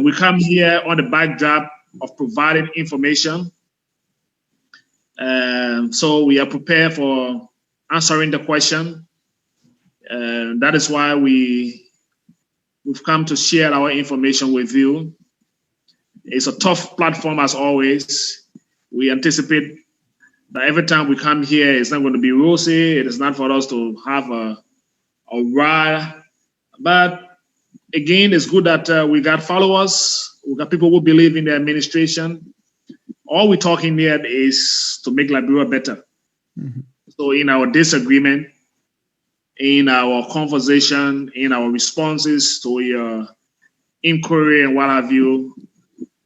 We come here on the backdrop of providing information. So we are prepared for answering the question. That is why we've come to share our information with you. It's a tough platform as always. We anticipate that every time we come here, it's not going to be rosy. It is not for us to have a ride. But again, it's good that we got followers. We got people who believe in the administration. All we're talking here is to make Liberia better. Mm-hmm. So in our disagreement, in our conversation, in our responses to your inquiry and what have you,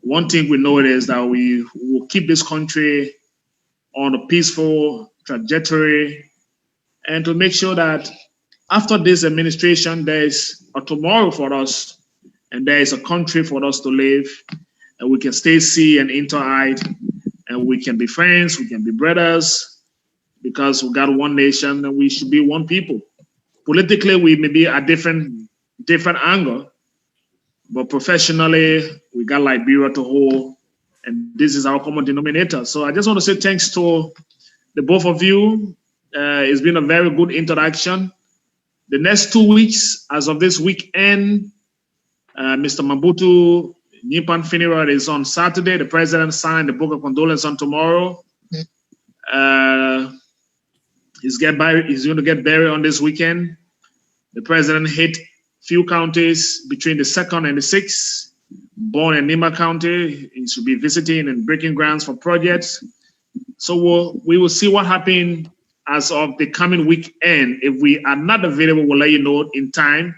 we one thing we know is that we will keep this country on a peaceful trajectory, and to make sure that after this administration, there is a tomorrow for us, and there is a country for us to live, and we can stay see and interact, and we can be friends, we can be brothers, because we got one nation and we should be one people. Politically, we may be at different angle, but professionally, we got Liberia to hold, and this is our common denominator. So I just want to say thanks to the both of you. It's been a very good interaction. The next 2 weeks, as of this weekend, Mr. Mabutu Nyimpan funeral is on Saturday. The president signed the book of condolence on tomorrow. He's going to get buried on this weekend. The president hit few counties between the 2nd and the 6th. Born in Nima County, he should be visiting and breaking grounds for projects. So we will see what happens as of the coming weekend. If we are not available, we'll let you know in time.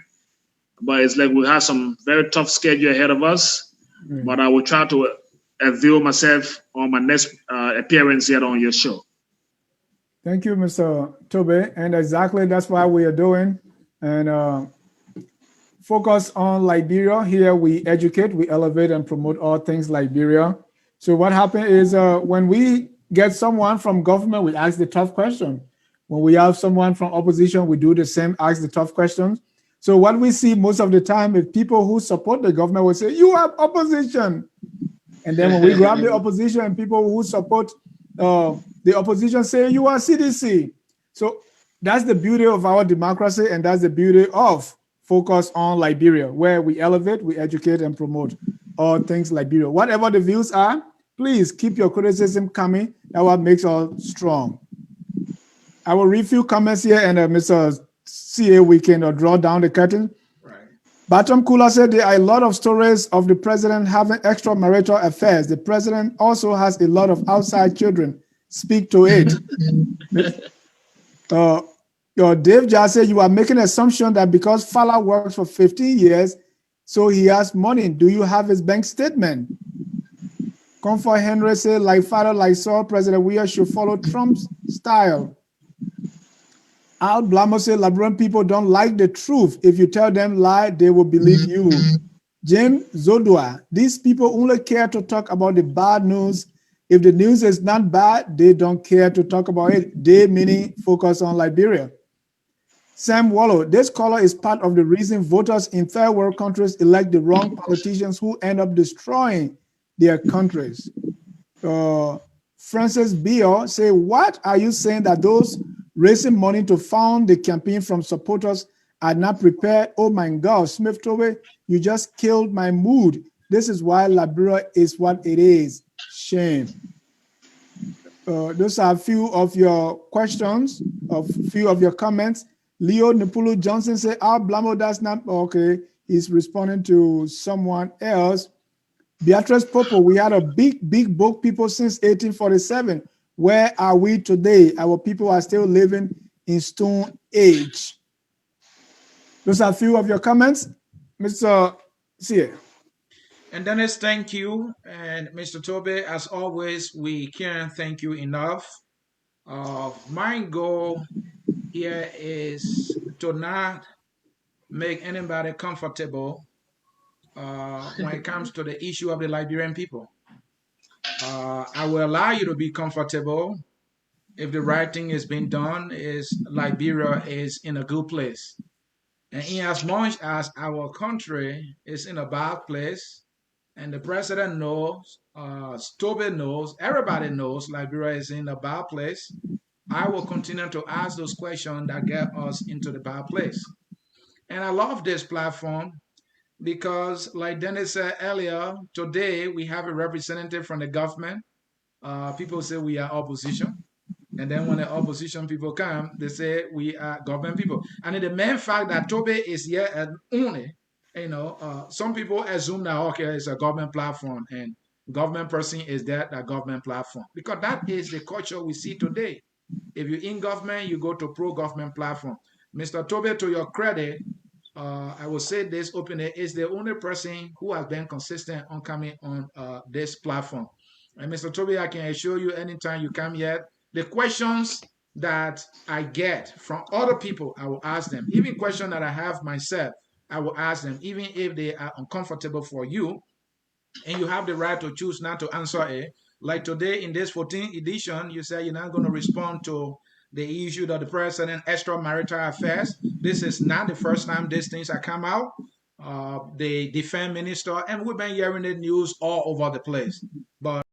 But it's like we have some very tough schedule ahead of us. But I will try to avail myself on my next appearance here on your show. Thank you, Mr. Toby. And exactly that's what we are doing. And focus on Liberia. Here we educate, we elevate, and promote all things Liberia. So what happened is when we get someone from government, we ask the tough question. When we have someone from opposition, we do the same, ask the tough questions. So what we see most of the time is people who support the government will say, you have opposition. And then when we grab the opposition, people who support the opposition say, you are CDC. So that's the beauty of our democracy, and that's the beauty of focus on Liberia, where we elevate, we educate, and promote all things Liberia. Whatever the views are, please keep your criticism coming. That's what makes us strong. I will read a few comments here, and Mr. CA, we can draw down the curtain. Right. Batom Kula said there are a lot of stories of the president having extramarital affairs. The president also has a lot of outside children. Speak to it. Dave just said you are making an assumption that because Fala works for 15 years, so he has money. Do you have his bank statement? Comfort Henry said, like father, like Saul, President Weah should follow Trump's style. Al Blamo said, Liberian people don't like the truth. If you tell them lie, they will believe you. James Zodua, these people only care to talk about the bad news. If the news is not bad, they don't care to talk about it. They meaning focus on Liberia. Sam Wallow, this caller is part of the reason voters in third world countries elect the wrong politicians who end up destroying their countries. Francis Beale say, what are you saying that those raising money to fund the campaign from supporters are not prepared? Oh my God, Smith Toby, you just killed my mood. This is why Liberia is what it is. Shame. Those are a few of your questions, a few of your comments. Leo Nepulu Johnson said, Al Blamo, that's not okay. He's responding to someone else. Beatrice Popo, we had a big book people since 1847. Where are we today? Our people are still living in stone age. Those are a few of your comments. Mr. Sia. And Dennis, thank you. And Mr. Toby, as always, we can't thank you enough. My goal here is to not make anybody comfortable when it comes to the issue of the Liberian people. I will allow you to be comfortable if the right thing is being done, is Liberia is in a good place. And in as much as our country is in a bad place, and the president knows, Toby knows, everybody knows Liberia is in a bad place, I will continue to ask those questions that get us into the bad place. And I love this platform because, like Dennis said earlier, today we have a representative from the government. People say we are opposition. And then when the opposition people come, they say we are government people. And the main fact that Toby is here and only, some people assume that, okay, it's a government platform and government person is that government platform. Because that is the culture we see today. If you're in government, you go to pro-government platform. Mr. Toby, to your credit, I will say this openly, is the only person who has been consistent on coming on this platform. And Mr. Toby, I can assure you anytime you come here, the questions that I get from other people, I will ask them. Even questions that I have myself, I will ask them, even if they are uncomfortable for you, and you have the right to choose not to answer it. Like today in this 14th edition, you say you're not going to respond to the issue of the president extramarital affairs. This is not the first time these things have come out. The defense minister, and we've been hearing the news all over the place. But